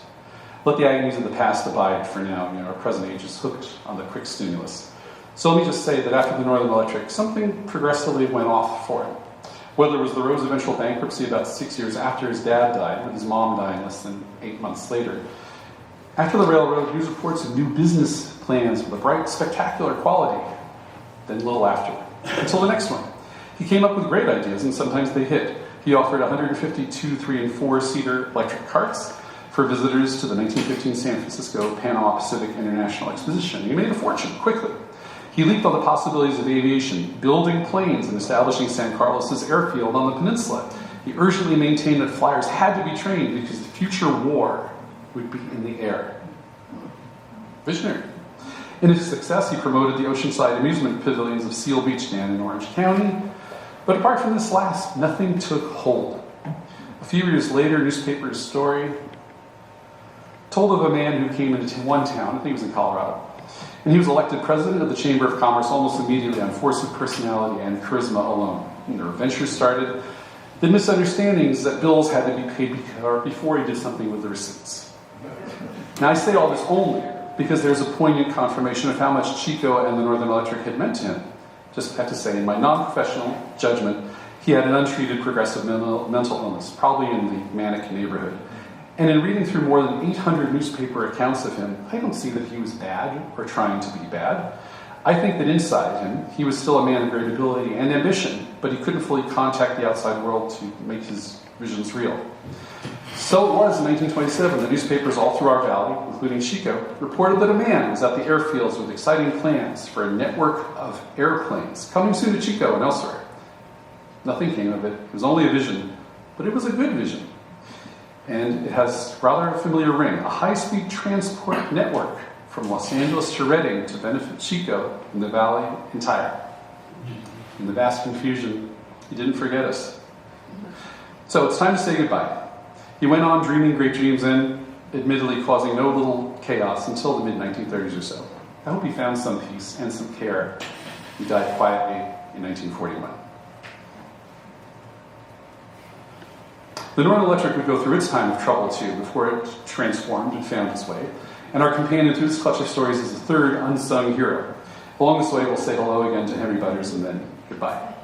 Let the agonies of the past abide for now. Our present age is hooked on the quick stimulus. So let me just say that after the Northern Electric, something progressively went off for him. Whether it was the road's eventual bankruptcy about 6 years after his dad died, with his mom dying less than 8 months later. After the railroad, news reports of new business plans with a bright, spectacular quality. Then a little after, until the next one. He came up with great ideas, and sometimes they hit. He offered 152 3- and 4-seater electric carts for visitors to the 1915 San Francisco Panama Pacific International Exposition. He made a fortune quickly. He leaped on the possibilities of aviation, building planes and establishing San Carlos's airfield on the peninsula. He urgently maintained that flyers had to be trained because the future war would be in the air. Visionary. In his success, he promoted the oceanside amusement pavilions of Seal Beach Dam in Orange County. But apart from this last, nothing took hold. A few years later, newspaper story told of a man who came into one town, I think it was in Colorado, and he was elected president of the Chamber of Commerce almost immediately on force of personality and charisma alone. And their ventures started. The misunderstandings that bills had to be paid before he did something with the receipts. Now I say all this only because there's a poignant confirmation of how much Chico and the Northern Electric had meant to him. Just have to say, in my non-professional judgment, he had an untreated progressive mental illness, probably in the manic neighborhood. And in reading through more than 800 newspaper accounts of him, I don't see that he was bad or trying to be bad. I think that inside him, he was still a man of great ability and ambition, but he couldn't fully contact the outside world to make his visions real. So it was in 1927, the newspapers all through our valley, including Chico, reported that a man was at the airfields with exciting plans for a network of airplanes, coming soon to Chico and elsewhere. Nothing came of it. It was only a vision, but it was a good vision. And it has rather a familiar ring, a high-speed transport network from Los Angeles to Redding to benefit Chico and the valley entire. In the vast confusion, he didn't forget us. So it's time to say goodbye. He went on dreaming great dreams and, admittedly, causing no little chaos until the mid-1930s or so. I hope he found some peace and some care. He died quietly in 1941. The Northern Electric would go through its time of trouble, too, before it transformed and found its way. And our companion through this clutch of stories is the third unsung hero. Along this way, we'll say hello again to Henry Butters and then goodbye.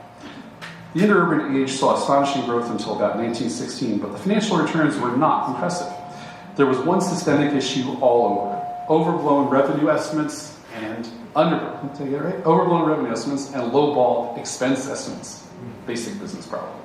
The interurban age saw astonishing growth until about 1916, but the financial returns were not impressive. There was one systemic issue all over. Overblown revenue estimates and overblown revenue estimates and lowball expense estimates. Basic business problem.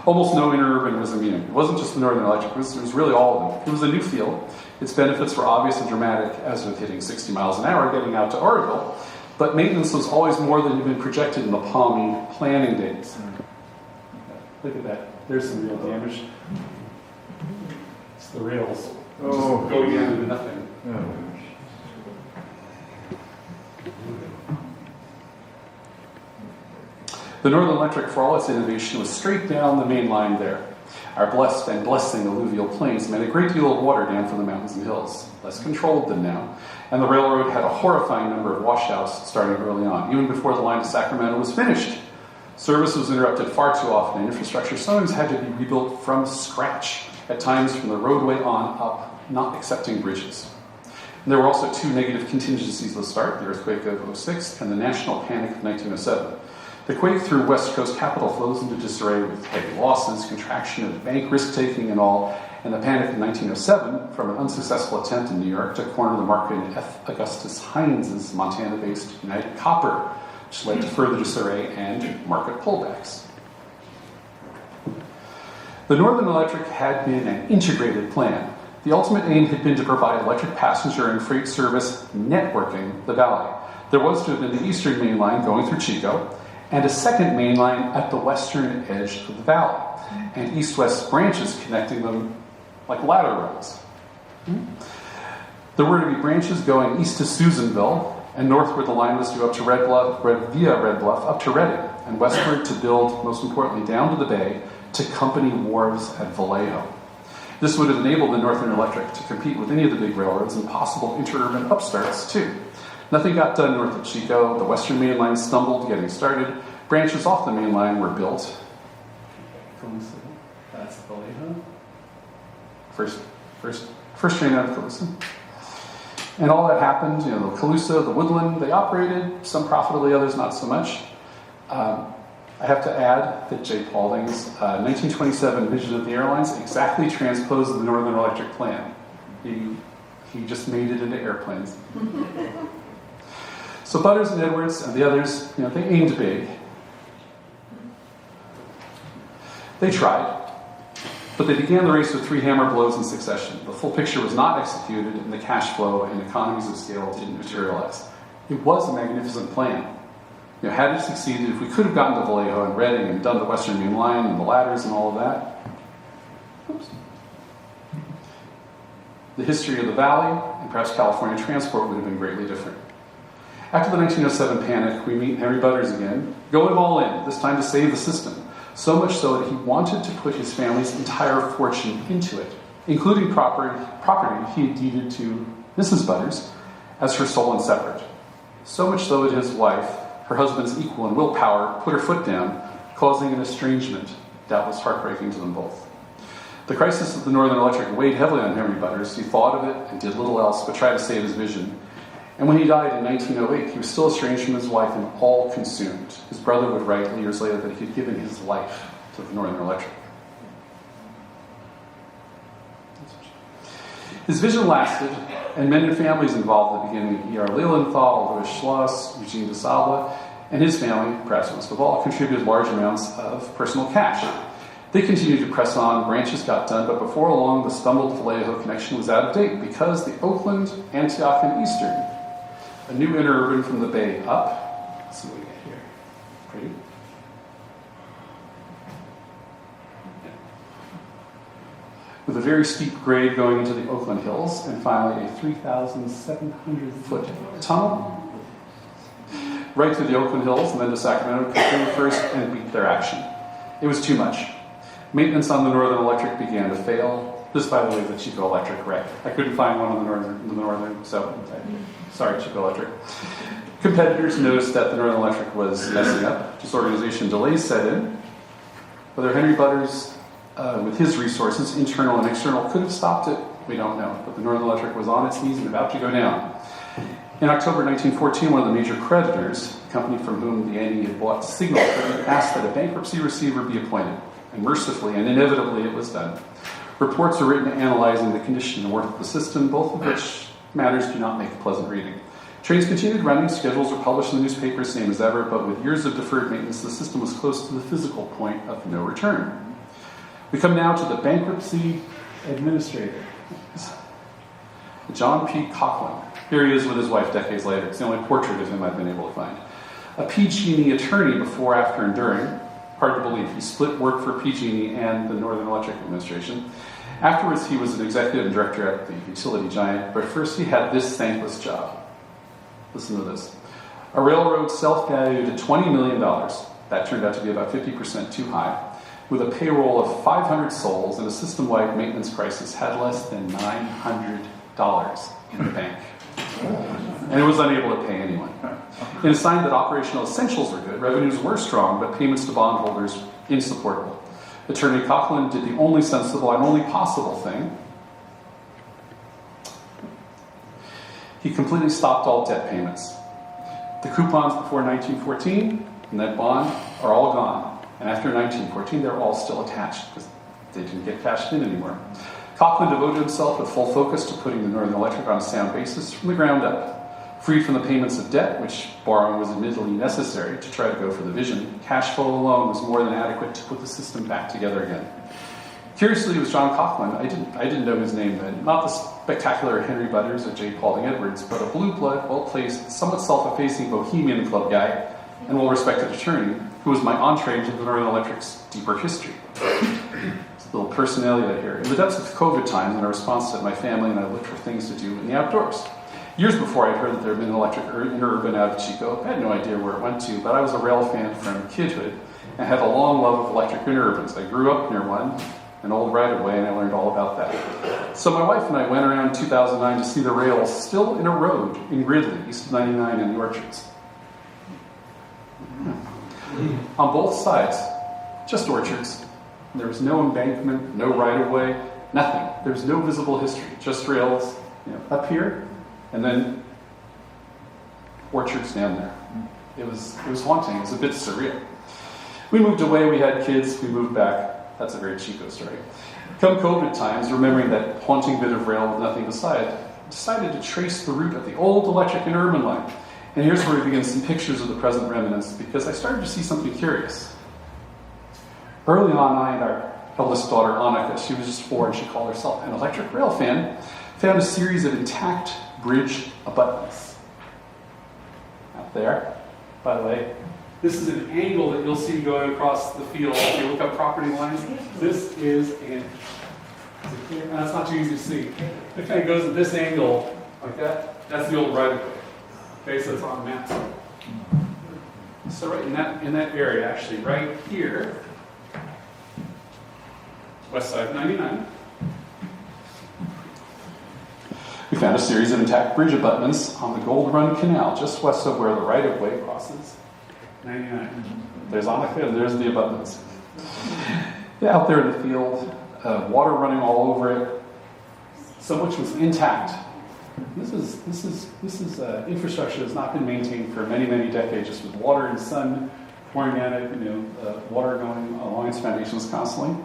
Almost no interurban was immune. It wasn't just the Northern Electric, it was really all of them. It was a new field. Its benefits were obvious and dramatic, as with hitting 60 miles an hour getting out to Oroville, but maintenance was always more than had been projected in the palmy planning days. Look at that. There's some real damage. It's the rails. Oh, going into nothing. The Northern Electric, for all its innovation, was straight down the main line there. Our blessed and blessing alluvial plains meant a great deal of water down from the mountains and hills, less controlled than now. And the railroad had a horrifying number of washouts starting early on, even before the line to Sacramento was finished. Service was interrupted far too often, and infrastructure sometimes had to be rebuilt from scratch, at times from the roadway on up, not accepting bridges. And there were also two negative contingencies to start, the earthquake of 2006 and the national panic of 1907. The quake threw West Coast capital flows into disarray with heavy losses, contraction of bank risk-taking and all, and the panic in 1907 from an unsuccessful attempt in New York to corner the market in F. Augustus Hines' Montana-based United Copper, which led to further disarray and market pullbacks. The Northern Electric had been an integrated plan. The ultimate aim had been to provide electric passenger and freight service networking the valley. There was to have been the Eastern Main Line going through Chico, and a second main line at the western edge of the valley, and east-west branches connecting them like ladder roads. There were to be branches going east to Susanville, and northward the line was due up to via Red Bluff up to Reading, and westward to build, most importantly, down to the bay to company wharves at Vallejo. This would have enabled the Northern Electric to compete with any of the big railroads and possible interurban upstarts, too. Nothing got done north of Chico. The western main line stumbled getting started. Branches off the main line were built. That's Vallejo. First train out of Calusa. And all that happened, the Calusa, the Woodland, they operated, some profitably, others not so much. I have to add that Jay Paulding's 1927 vision of the airlines exactly transposed the Northern Electric plan. He just made it into airplanes. So Butters and Edwards and the others, they aimed big. They tried, but they began the race with 3 hammer blows in succession. The full picture was not executed, and the cash flow and economies of scale didn't materialize. It was a magnificent plan. Had it succeeded, if we could have gotten to Vallejo and Reading and done the Western Main Line and the ladders and all of that, the history of the valley and perhaps California transport would have been greatly different. After the 1907 panic, we meet Henry Butters again, going all in, this time to save the system. So much so that he wanted to put his family's entire fortune into it, including property he had deeded to Mrs. Butters as her sole and separate. So much so that his wife, her husband's equal in willpower, put her foot down, causing an estrangement, doubtless heartbreaking to them both. The crisis of the Northern Electric weighed heavily on Henry Butters. He thought of it and did little else but try to save his vision. And when he died in 1908, he was still estranged from his wife and all consumed. His brother would write years later that he had given his life to the Northern Electric. His vision lasted, and men and families involved at the beginning, E.R. Lilienthal, Louis Schloss, Eugene de Salva, and his family, perhaps most of all, contributed large amounts of personal cash. They continued to press on, branches got done, but before long the stumbled Vallejo connection was out of date because the Oakland, Antioch, and Eastern, a new interurban from the bay up. Let's see what we get here. Pretty. With a very steep grade going into the Oakland Hills, and finally a 3,700-foot tunnel right through the Oakland Hills and then to Sacramento, came first and beat their action. It was too much. Maintenance on the Northern Electric began to fail. This, by the way, is the Chico Electric wreck. I couldn't find one on the Northern, so sorry, Chico Electric. Competitors noticed that the Northern Electric was messing up. Disorganization delays set in. Whether Henry Butters, with his resources, internal and external, could have stopped it, we don't know. But the Northern Electric was on its knees and about to go down. In October 1914, one of the major creditors, the company from whom the NE had bought Signal, asked that a bankruptcy receiver be appointed. And mercifully and inevitably it was done. Reports are written analyzing the condition and work of the system, both of which matters do not make pleasant reading. Trains continued running, schedules were published in the newspapers, same as ever, but with years of deferred maintenance, the system was close to the physical point of no return. We come now to the bankruptcy administrator, John P. Coughlin. Here he is with his wife decades later. It's the only portrait of him I've been able to find. A PG&E attorney before, after, and during. Hard to believe. He split work for PG&E and the Northern Electric Administration. Afterwards, he was an executive and director at the utility giant, but first he had this thankless job. Listen to this. A railroad self-valued at $20 million. That turned out to be about 50% too high. With a payroll of 500 souls and a system-wide maintenance crisis, had less than $900 in the bank. And it was unable to pay anyone. In a sign that operational essentials were good, revenues were strong, but payments to bondholders insupportable. Attorney Coughlin did the only sensible and only possible thing. He completely stopped all debt payments. The coupons before 1914 and that bond are all gone. And after 1914, they're all still attached because they didn't get cashed in anymore. Coughlin devoted himself with full focus to putting the Northern Electric on a sound basis from the ground up. Freed from the payments of debt, which borrowing was admittedly necessary to try to go for the vision, cash flow alone was more than adequate to put the system back together again. Curiously, it was John Coughlin. I didn't know his name then. Not the spectacular Henry Butters or J. Paulding Edwards, but a blue-blood, well-placed, somewhat self-effacing bohemian club guy and well-respected attorney who was my entree into the Northern Electric's deeper history. It's a little personalia here. In the depths of COVID times, in a response to my family, and I looked for things to do in the outdoors. Years before I'd heard that there had been an electric interurban out of Chico, I had no idea where it went to, but I was a rail fan from kidhood and had a long love of electric interurbans. I grew up near one, an old right-of-way, and I learned all about that. So my wife and I went around in 2009 to see the rails still in a road in Gridley, east of 99 and the Orchards. On both sides, just orchards. There was no embankment, no right-of-way, nothing. There was no visible history, just rails, up here, and then orchards down there. It was haunting. It was a bit surreal. We moved away. We had kids. We moved back. That's a very Chico story. Come COVID times, remembering that haunting bit of rail with nothing beside, decided to trace the route of the old electric interurban line. And here's where we begin some pictures of the present remnants, because I started to see something curious. Early on, I and our eldest daughter, Annika, she was just 4 and she called herself an electric rail fan, found a series of intact bridge abutments. Out there, by the way, this is an angle that you'll see going across the field. If you look up property lines, this is that's not too easy to see. It kind of goes at this angle, like that. That's the old right-of-way. Okay, so it's on maps. So right in that area, actually, right here, west side of 99, we found a series of intact bridge abutments on the Gold Run Canal, just west of where the right-of-way crosses 99. There's Annika and there's the abutments. Yeah, out there in the field, water running all over it. So much was intact. This is infrastructure that's not been maintained for many, many decades, just with water and sun pouring at it, water going along its foundations constantly.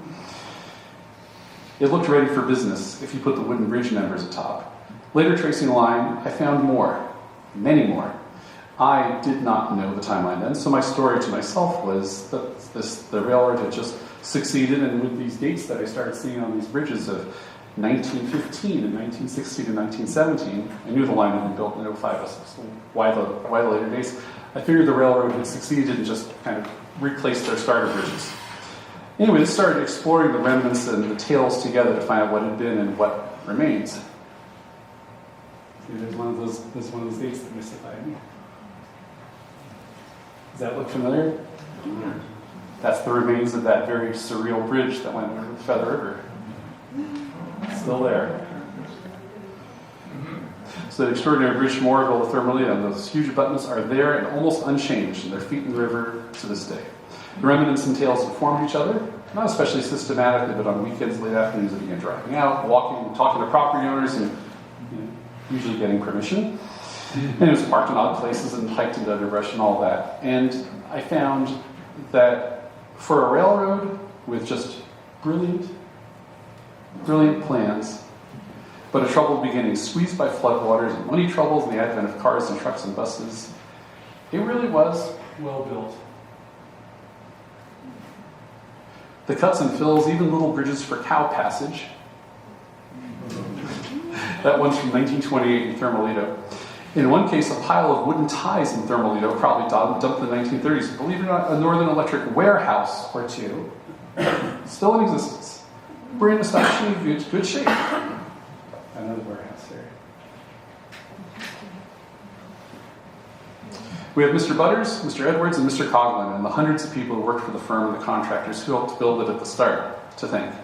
It looked ready for business if you put the wooden bridge members atop. Later tracing the line, I found more, many more. I did not know the timeline then, so my story to myself was that the railroad had just succeeded, and with these dates that I started seeing on these bridges of 1915 and 1916 and 1917, I knew the line had been built in 05, so why the later dates? I figured the railroad had succeeded and just kind of replaced their starter bridges. Anyway, I started exploring the remnants and the tales together to find out what had been and what remains. See, there's one of those dates that mystified me. Does that look familiar? Yeah. That's the remains of that very surreal bridge that went over the Feather River. It's still there. So the extraordinary bridge from Morrill to Thermalita, and those huge abutments are there and almost unchanged, and their feet in the river to this day. The remnants and tales informed each other, not especially systematically, but on weekends, late afternoons, I began driving out, walking, talking to property owners, and usually getting permission. And it was parked in odd places and hiked into underbrush and all that. And I found that for a railroad with just brilliant plans, but a troubled beginning, squeezed by floodwaters and money troubles and the advent of cars and trucks and buses, it really was well built. The cuts and fills, even little bridges for cow passage. That one's from 1928 in Thermalito. In one case, a pile of wooden ties in Thermalito, probably dumped in the 1930s. Believe it or not, a Northern Electric warehouse or two, still in existence. We're in astonishingly good shape. Another warehouse there. We have Mr. Butters, Mr. Edwards, and Mr. Coughlin, and the hundreds of people who worked for the firm and the contractors who helped build it at the start, to thank.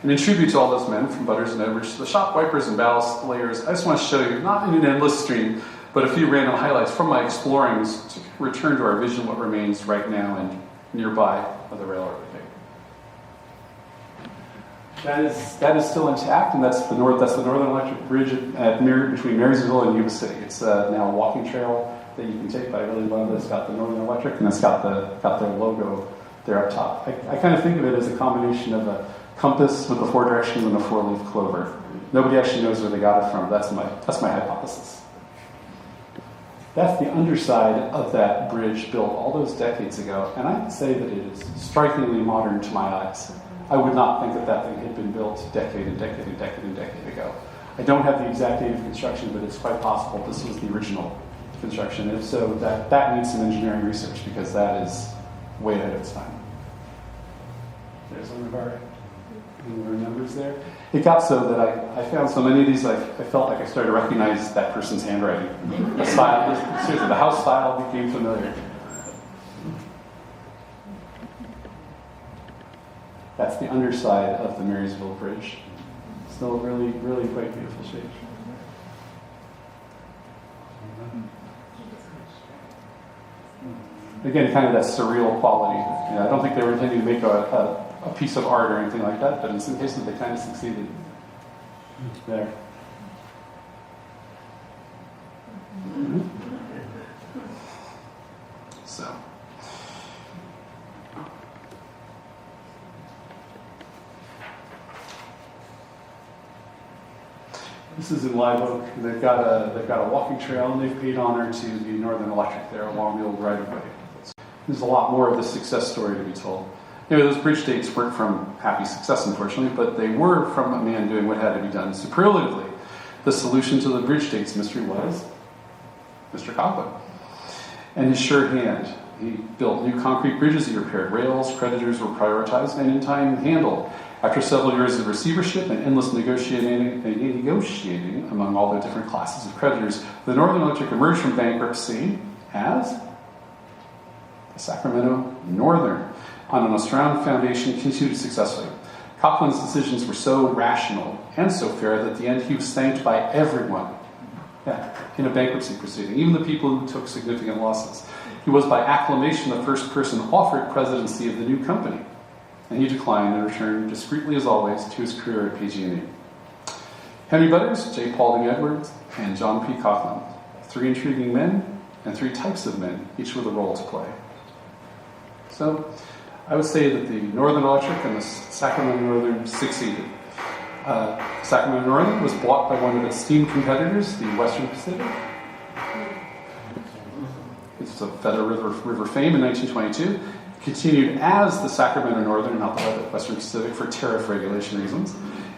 And in tribute to all those men, from Butters and Edwards to the shop wipers and ballast layers, I just want to show you, not in an endless stream, but a few random highlights from my explorings to return to our vision what remains right now and nearby of the railroad. That is still intact, and that's the Northern Electric Bridge between Marysville and Yuba City. It's now a walking trail that you can take, but I really love it. It's got the Northern Electric, and it's got their logo there up top. I kind of think of it as a combination of a compass with the 4 directions and a 4-leaf clover. Nobody actually knows where they got it from. That's my hypothesis. That's the underside of that bridge built all those decades ago, and I can say that it is strikingly modern to my eyes. I would not think that thing had been built a decade ago. I don't have the exact date of construction, but it's quite possible this was the original construction. If so, that needs some engineering research because that is way ahead of its time. There's one of our numbers there. It got so that I found so many of these, I felt like I started to recognize that person's handwriting. The style, seriously, the house style became familiar. That's the underside of the Marysville Bridge. Still really, really quite beautiful shape. Again, kind of that surreal quality. I don't think they were intending to make a piece of art or anything like that, but in some cases they kind of succeeded. There. Mm-hmm. So. This is in Live Oak. They've got a walking trail, and they've paid honor to the Northern Electric there along the old right-of-way. There's a lot more of the success story to be told. Anyway, those bridge dates weren't from happy success, unfortunately, but they were from a man doing what had to be done superlatively. The solution to the bridge dates mystery was Mr. Coughlin. And his sure hand. He built new concrete bridges, he repaired rails, creditors were prioritized, and in time handled. After several years of receivership and endless negotiating among all the different classes of creditors, the Northern Electric emerged from bankruptcy as the Sacramento Northern, on an Australian foundation, continued successfully. Coughlin's decisions were so rational and so fair that at the end he was thanked by everyone in a bankruptcy proceeding, even the people who took significant losses. He was by acclamation the first person offered presidency of the new company, and he declined and returned discreetly as always to his career at PG&E. Henry Butters, J. Paulding Edwards, and John P. Coughlin. 3 intriguing men and 3 types of men, each with a role to play. So, I would say that the Northern Electric and the Sacramento Northern succeeded. Sacramento Northern was bought by one of its esteemed competitors, the Western Pacific. It's a Feather River fame in 1922. Continued as the Sacramento Northern, not the Western Pacific, for tariff regulation reasons.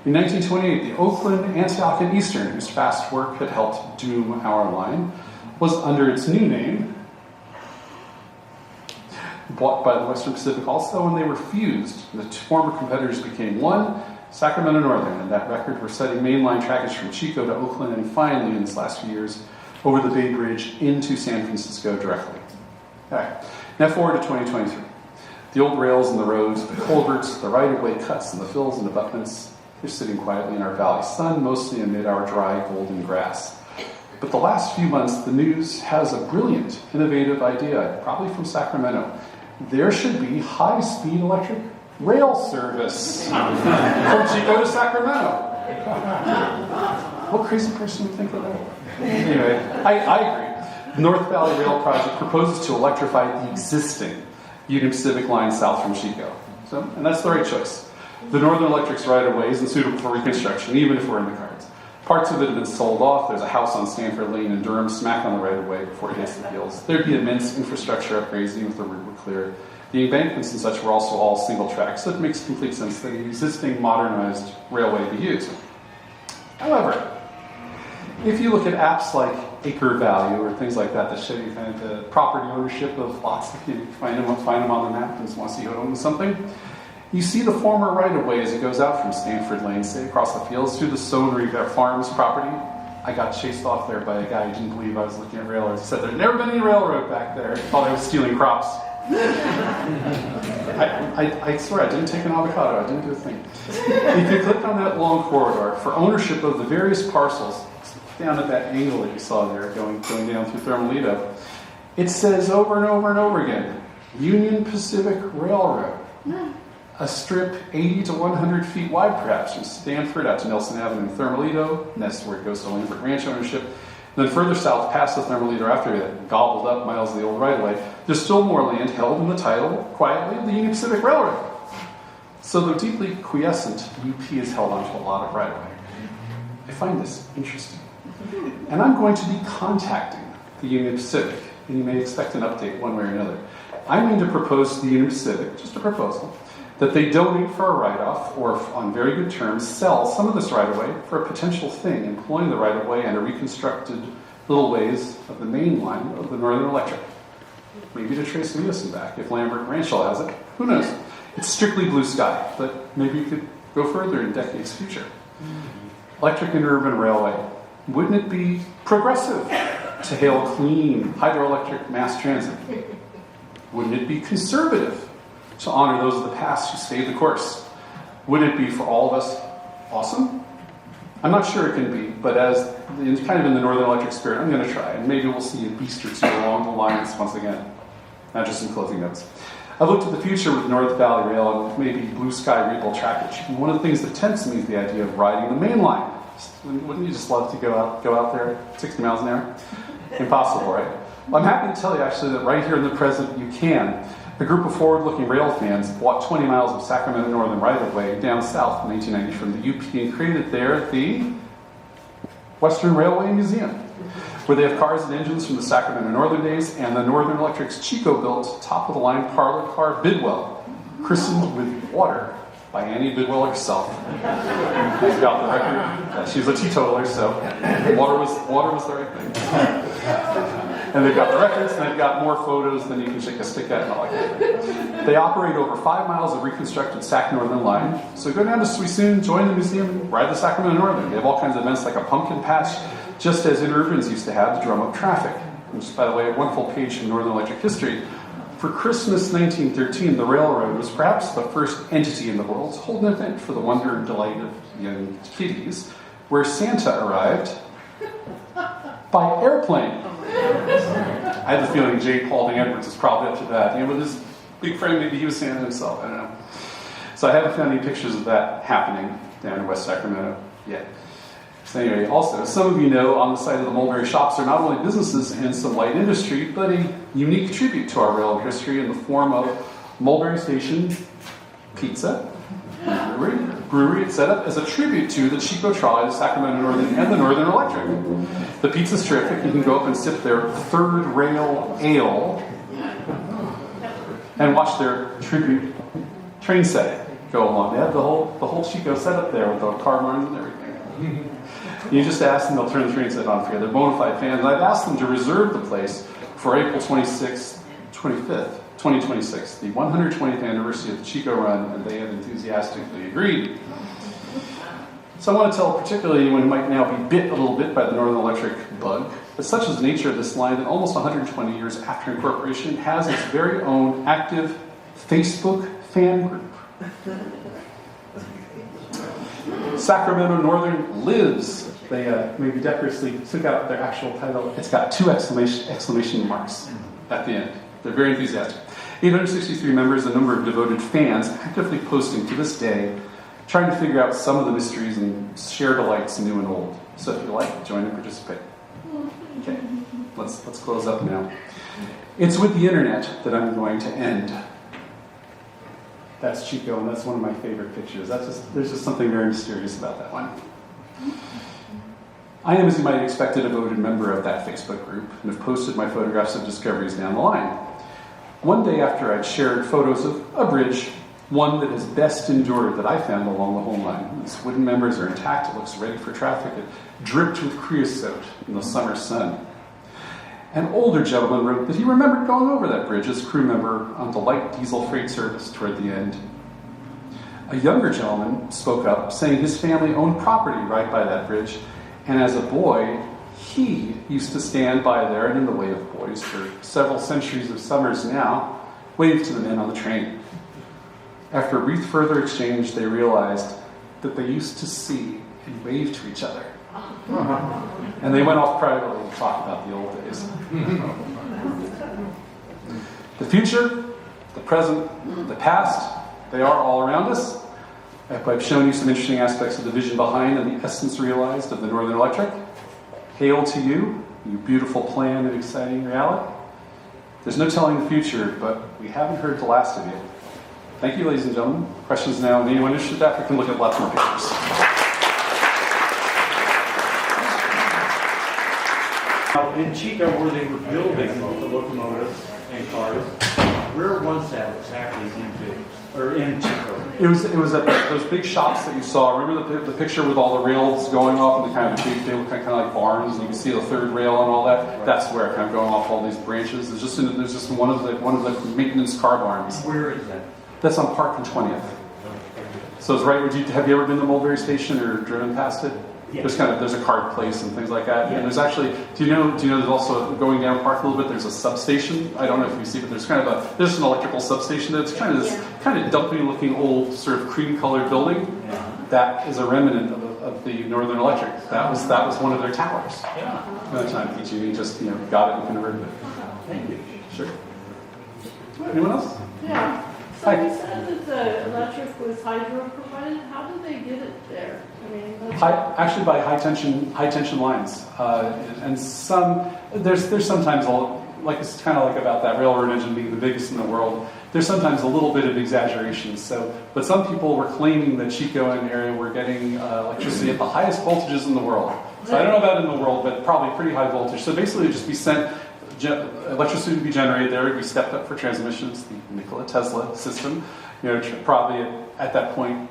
In 1928, the Oakland, Antioch, and Eastern, whose fast work had helped doom our line, was under its new name, bought by the Western Pacific also, and they were fused. The 2 former competitors became one, Sacramento Northern, and that record we're setting mainline trackage from Chico to Oakland, and finally, in this last few years, over the Bay Bridge into San Francisco directly. All right, now forward to 2023. The old rails and the roads, the culverts, the right-of-way cuts, and the fills and abutments, they're sitting quietly in our valley sun, mostly amid our dry golden grass. But the last few months, the news has a brilliant, innovative idea, probably from Sacramento. There should be high-speed electric rail service from Chico to Sacramento. What crazy person would think of that? Anyway, I agree. The North Valley Rail Project proposes to electrify the existing Union Pacific line south from Chico. And that's the right choice. The Northern Electric's right-of-way isn't suitable for reconstruction, even if we're in the cards. Parts of it have been sold off. There's a house on Stanford Lane in Durham, smack on the right-of-way before it hits the hills. There'd be immense infrastructure upgrades, even if the route were cleared. The embankments and such were also all single track, so it makes complete sense that the existing modernized railway be used. However, if you look at apps like Acre Value or things like that show you kind of the property ownership of lots, if you find them on the map and want to see who owns something, you see the former right-of-way as it goes out from Stanford Lane, say across the fields through the Sonery Farms property. I got chased off there by a guy who didn't believe I was looking at railroads. He said, "There's never been any railroad back there." He thought I was stealing crops. I swear, I didn't take an avocado. I didn't do a thing. If you click on that long corridor for ownership of the various parcels, down at that angle that you saw there, going down through Thermalito, it says over and over and over again, Union Pacific Railroad. A strip 80 to 100 feet wide, perhaps, from Stanford out to Nelson Avenue in Thermalito, and that's where it goes to Langford Ranch ownership. And then further south, past the Thermalito, after that gobbled up miles of the old right-of-way, there's still more land held in the title, quietly, of the Union Pacific Railroad. So though deeply quiescent, UP is held onto a lot of right-of-way. I find this interesting. And I'm going to be contacting the Union Pacific, and you may expect an update one way or another. I'm going to propose to the Union Pacific, just a proposal, that they donate for a write-off, or on very good terms, sell some of this right-of-way for a potential thing, employing the right-of-way and a reconstructed little ways of the main line of the Northern Electric. Maybe to Tres Leos and back, if Lambert Ranchell has it. Who knows? It's strictly blue sky, but maybe you could go further in decades future. Electric interurban railway. Wouldn't it be progressive to hail clean hydroelectric mass transit? Wouldn't it be conservative to honor those of the past who stayed the course? Would it be for all of us awesome? I'm not sure it can be, but as kind of in the Northern Electric spirit, I'm going to try, and maybe we'll see a beast or two along the lines once again. Not just in closing notes. I've looked at the future with North Valley Rail and maybe blue sky regal trackage. And one of the things that tempts me is the idea of riding the main line. Wouldn't you just love to go out there at 60 miles an hour? Impossible, right? Well, I'm happy to tell you actually that right here in the present you can. A group of forward-looking rail fans walked 20 miles of Sacramento Northern Railway down south in 1990 from the UP and created there the Western Railway Museum, where they have cars and engines from the Sacramento Northern days and the Northern Electric's Chico built top-of-the-line parlor car Bidwell, christened with water by Annie Bidwell herself. They've got the record. She's a teetotaler, so water was the right thing. And they've got the records, and they've got more photos than you can shake a stick at and all like that. They operate over 5 miles of reconstructed Sac Northern line. So go down to Suisun, join the museum, ride the Sacramento Northern. They have all kinds of events like a pumpkin patch, just as interurbans used to have to drum up traffic. Which, by the way, a wonderful page from Northern Electric history. For Christmas 1913, the railroad was perhaps the first entity in the world to hold an event for the wonder and delight of young kiddies, where Santa arrived by airplane. I have the feeling J. Paulding Edwards is probably up to that. With his big frame, maybe he was Santa himself, I don't know. So I haven't found any pictures of that happening down in West Sacramento yet. So anyway, also, some of you know on the side of the Mulberry Shops are not only businesses and some light industry, but a unique tribute to our railroad history in the form of Mulberry Station Pizza, brewery. It's set up as a tribute to the Chico Trolley, the Sacramento Northern, and the Northern Electric. The pizza's terrific. You can go up and sip their third rail ale and watch their tribute train setting go along. They have the whole Chico set up there with the car barns and everything. You just ask them, they'll turn the train set on for you. They're bona fide fans. And I've asked them to reserve the place for April 25th, 2026, the 120th anniversary of the Chico Run, and they have enthusiastically agreed. So I want to tell particularly anyone who might now be bit a little bit by the Northern Electric bug, that such is the nature of this line that almost 120 years after incorporation has its very own active Facebook fan group. Sacramento Northern lives. They maybe decorously took out their actual title. It's got 2 exclamation marks at the end. They're very enthusiastic. 863 members, a number of devoted fans, actively posting to this day, trying to figure out some of the mysteries and share delights new and old. So if you like, join and participate. Okay, let's close up now. It's with the internet that I'm going to end. That's Chico, and that's one of my favorite pictures. There's just something very mysterious about that one. I am, as you might expect, a devoted member of that Facebook group and have posted my photographs of discoveries down the line. One day after I'd shared photos of a bridge, one that is best endured that I found along the whole line. Its wooden members are intact, it looks ready for traffic, it dripped with creosote in the summer sun. An older gentleman wrote that he remembered going over that bridge as crew member on the light diesel freight service toward the end. A younger gentleman spoke up, saying his family owned property right by that bridge, and as a boy, he used to stand by there, and in the way of boys for several centuries of summers now, wave to the men on the train. After a brief further exchange, they realized that they used to see and wave to each other. And they went off privately to talk about the old days. The future, the present, the past, they are all around us. I've shown you some interesting aspects of the vision behind and the essence realized of the Northern Electric. Hail to you, you beautiful plan and exciting reality. There's no telling the future, but we haven't heard the last of you. Thank you, ladies and gentlemen. Questions now? And anyone interested in that, we can look at lots more pictures. Now, in Chico, where they were building the locomotives and cars, where was that exactly in Chico? It was at those big shops that you saw. Remember the picture with all the rails going off and the kind of big, they look kind of like barns, and you can see the third rail and all that. That's where kind of going off all these branches. There's just one of the maintenance car barns. Where is that? That's on Park and 20th. So it's right. Have you ever been to Mulberry Station or driven past it? Yeah. There's a card place and things like that. Yeah. And there's actually, do you know there's also going down Park a little bit, there's a substation. I don't know if you see, but there's there's an electrical substation that's kind of dumpy looking old sort of cream colored building. Yeah. That is a remnant of the Northern Electric. That was one of their towers. Yeah. By the time PG&E just got it and converted it. Thank you. Sure. Anyone else? Yeah. So Hi. you said that the electric was hydro-provided. How did they get it there? I mean, Actually, by high tension lines, and there's sometimes it's kind of like about that railroad engine being the biggest in the world. There's sometimes a little bit of exaggeration. But some people were claiming that Chico and area were getting electricity at the highest voltages in the world. So I don't know about in the world, but probably pretty high voltage. So basically, it'd just be sent. Electricity would be generated there. It'd be stepped up for transmissions. The Nikola Tesla system, probably at that point.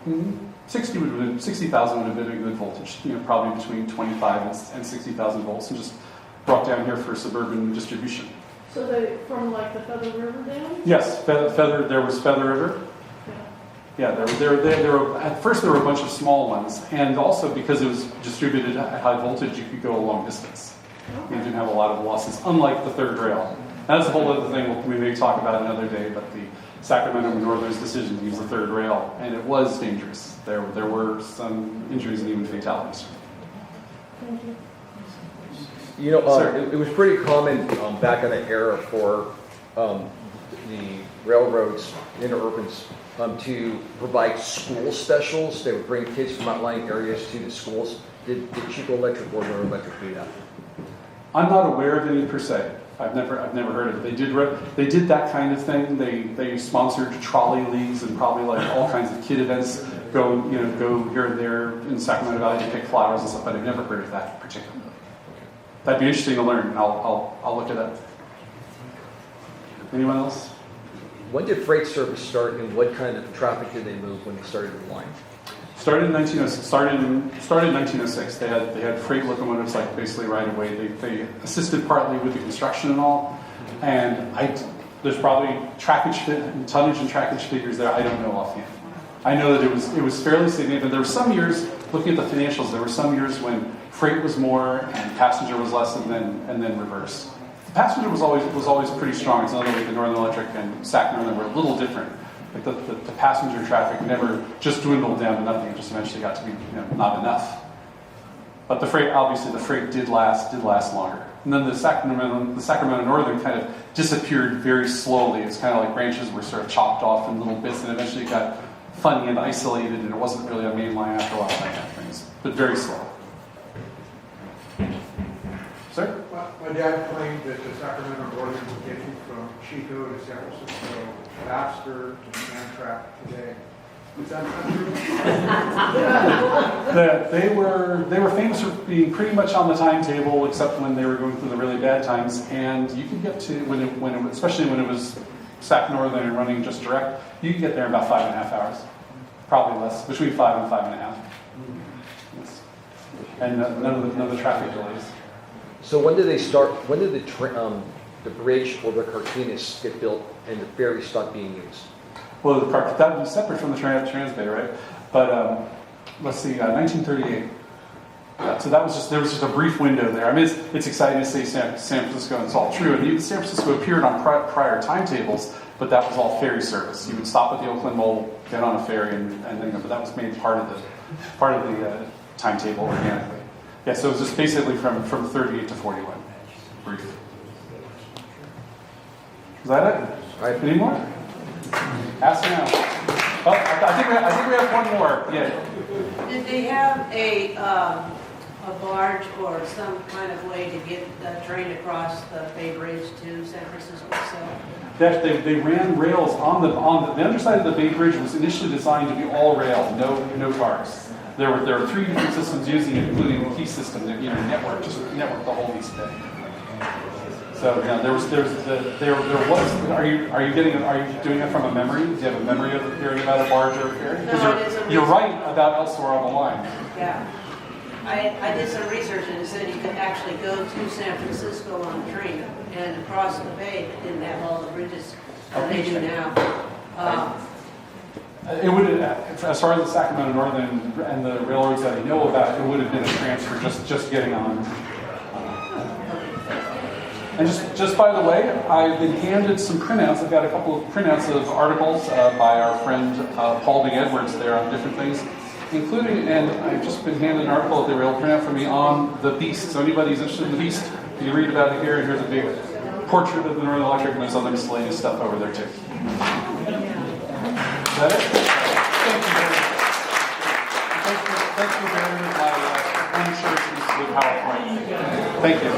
60,000 would have been a good voltage, probably between 25 and 60,000 volts, and just brought down here for suburban distribution. So they from like the Feather River down? Yes, Feather. There was Feather River. Yeah, there were. At first, there were a bunch of small ones, and also because it was distributed at high voltage, you could go a long distance. Okay. You didn't have a lot of losses, unlike the third rail. That's a whole other thing we may talk about another day, but the Sacramento Northern's decision to use the third rail, and it was dangerous. There were some injuries and even fatalities. Thank you. It was pretty common back in the era for the railroads, interurbans, to provide school specials. They would bring kids from outlying areas to the schools. Did Chico Electric or Northern Electric do that? I'm not aware of any per se. I've never heard of it. They did that kind of thing. They sponsored trolley leagues and probably like all kinds of kid events. Go here and there in Sacramento Valley to pick flowers and stuff. But I've never heard of that particularly. That'd be interesting to learn. And I'll look it up. Anyone else? When did freight service start, and what kind of traffic did they move when they started the line? Started in 1906. They had freight locomotives like basically right away. They assisted partly with the construction and all. And there's probably tonnage and trackage figures there. I don't know offhand. I know that it was fairly significant. There were some years, looking at the financials, there were some years when freight was more and passenger was less, and then reverse. The passenger was always pretty strong. It's another way the Northern Electric and Sac Northern were a little different. Like the passenger traffic never just dwindled down to nothing. It just eventually got to be not enough. But the freight did last longer. And then the Sacramento Northern kind of disappeared very slowly. It's kind of like branches were sort of chopped off in little bits, and eventually it got funny and isolated, and it wasn't really a main line after a while. That kind of things, but very slow. Sir? My dad claimed that the Sacramento Northern would get you from Chico to San Francisco faster than Amtrak today. Is that not true? They were famous for being pretty much on the timetable, except when they were going through the really bad times. And you could get to especially when it was Sac Northern and running just direct, you could get there in about 5.5 hours, probably less, between 5 and 5.5. Yes. And none of the traffic delays. So when did they start? When did the bridge or the cartoonists get built and the ferry stop being used? Well, that would be separate from the Transbay, right? But let's see, 1938. Yeah, so there was just a brief window there. I mean, it's exciting to say San Francisco, and it's all true. And even San Francisco appeared on prior timetables, but that was all ferry service. You would stop at the Oakland Mole, get on a ferry, and then go. But that was made part of the timetable organically. Yeah, so it was just basically from 38 to 41. Brief. Is that it? All right. Any more? Ask now. Oh, I think we have one more. Yeah. Did they have a barge or some kind of way to get the train across the Bay Bridge to San Francisco itself? They ran rails on the underside of the Bay Bridge was initially designed to be all rail, no cars. There were 3 different systems using it, including the key system that networked the whole East Bay. So, yeah, there was, are you doing it from a memory? Do you have a memory of hearing about a barge or a ferry? No, I did some You're research. right about elsewhere on the line. Yeah. I did some research and it said you could actually go to San Francisco on a train and across the bay, it didn't have all the bridges that they do now. It would, as far as the Sacramento Northern and the railroads that I know about, it would have been a transfer just getting on. And just by the way, I've been handed some printouts. I've got a couple of printouts of articles by our friend Paul D. Edwards there on different things, including, and I've just been handed an article that they were able to print out for me on the Beast. So anybody who's interested in the Beast, you read about it here, and here's a big portrait of the Northern Electric, and there's other miscellaneous stuff over there too. Is that it? Thank you very much. Thank you very much. My own church is the PowerPoint. Thank you.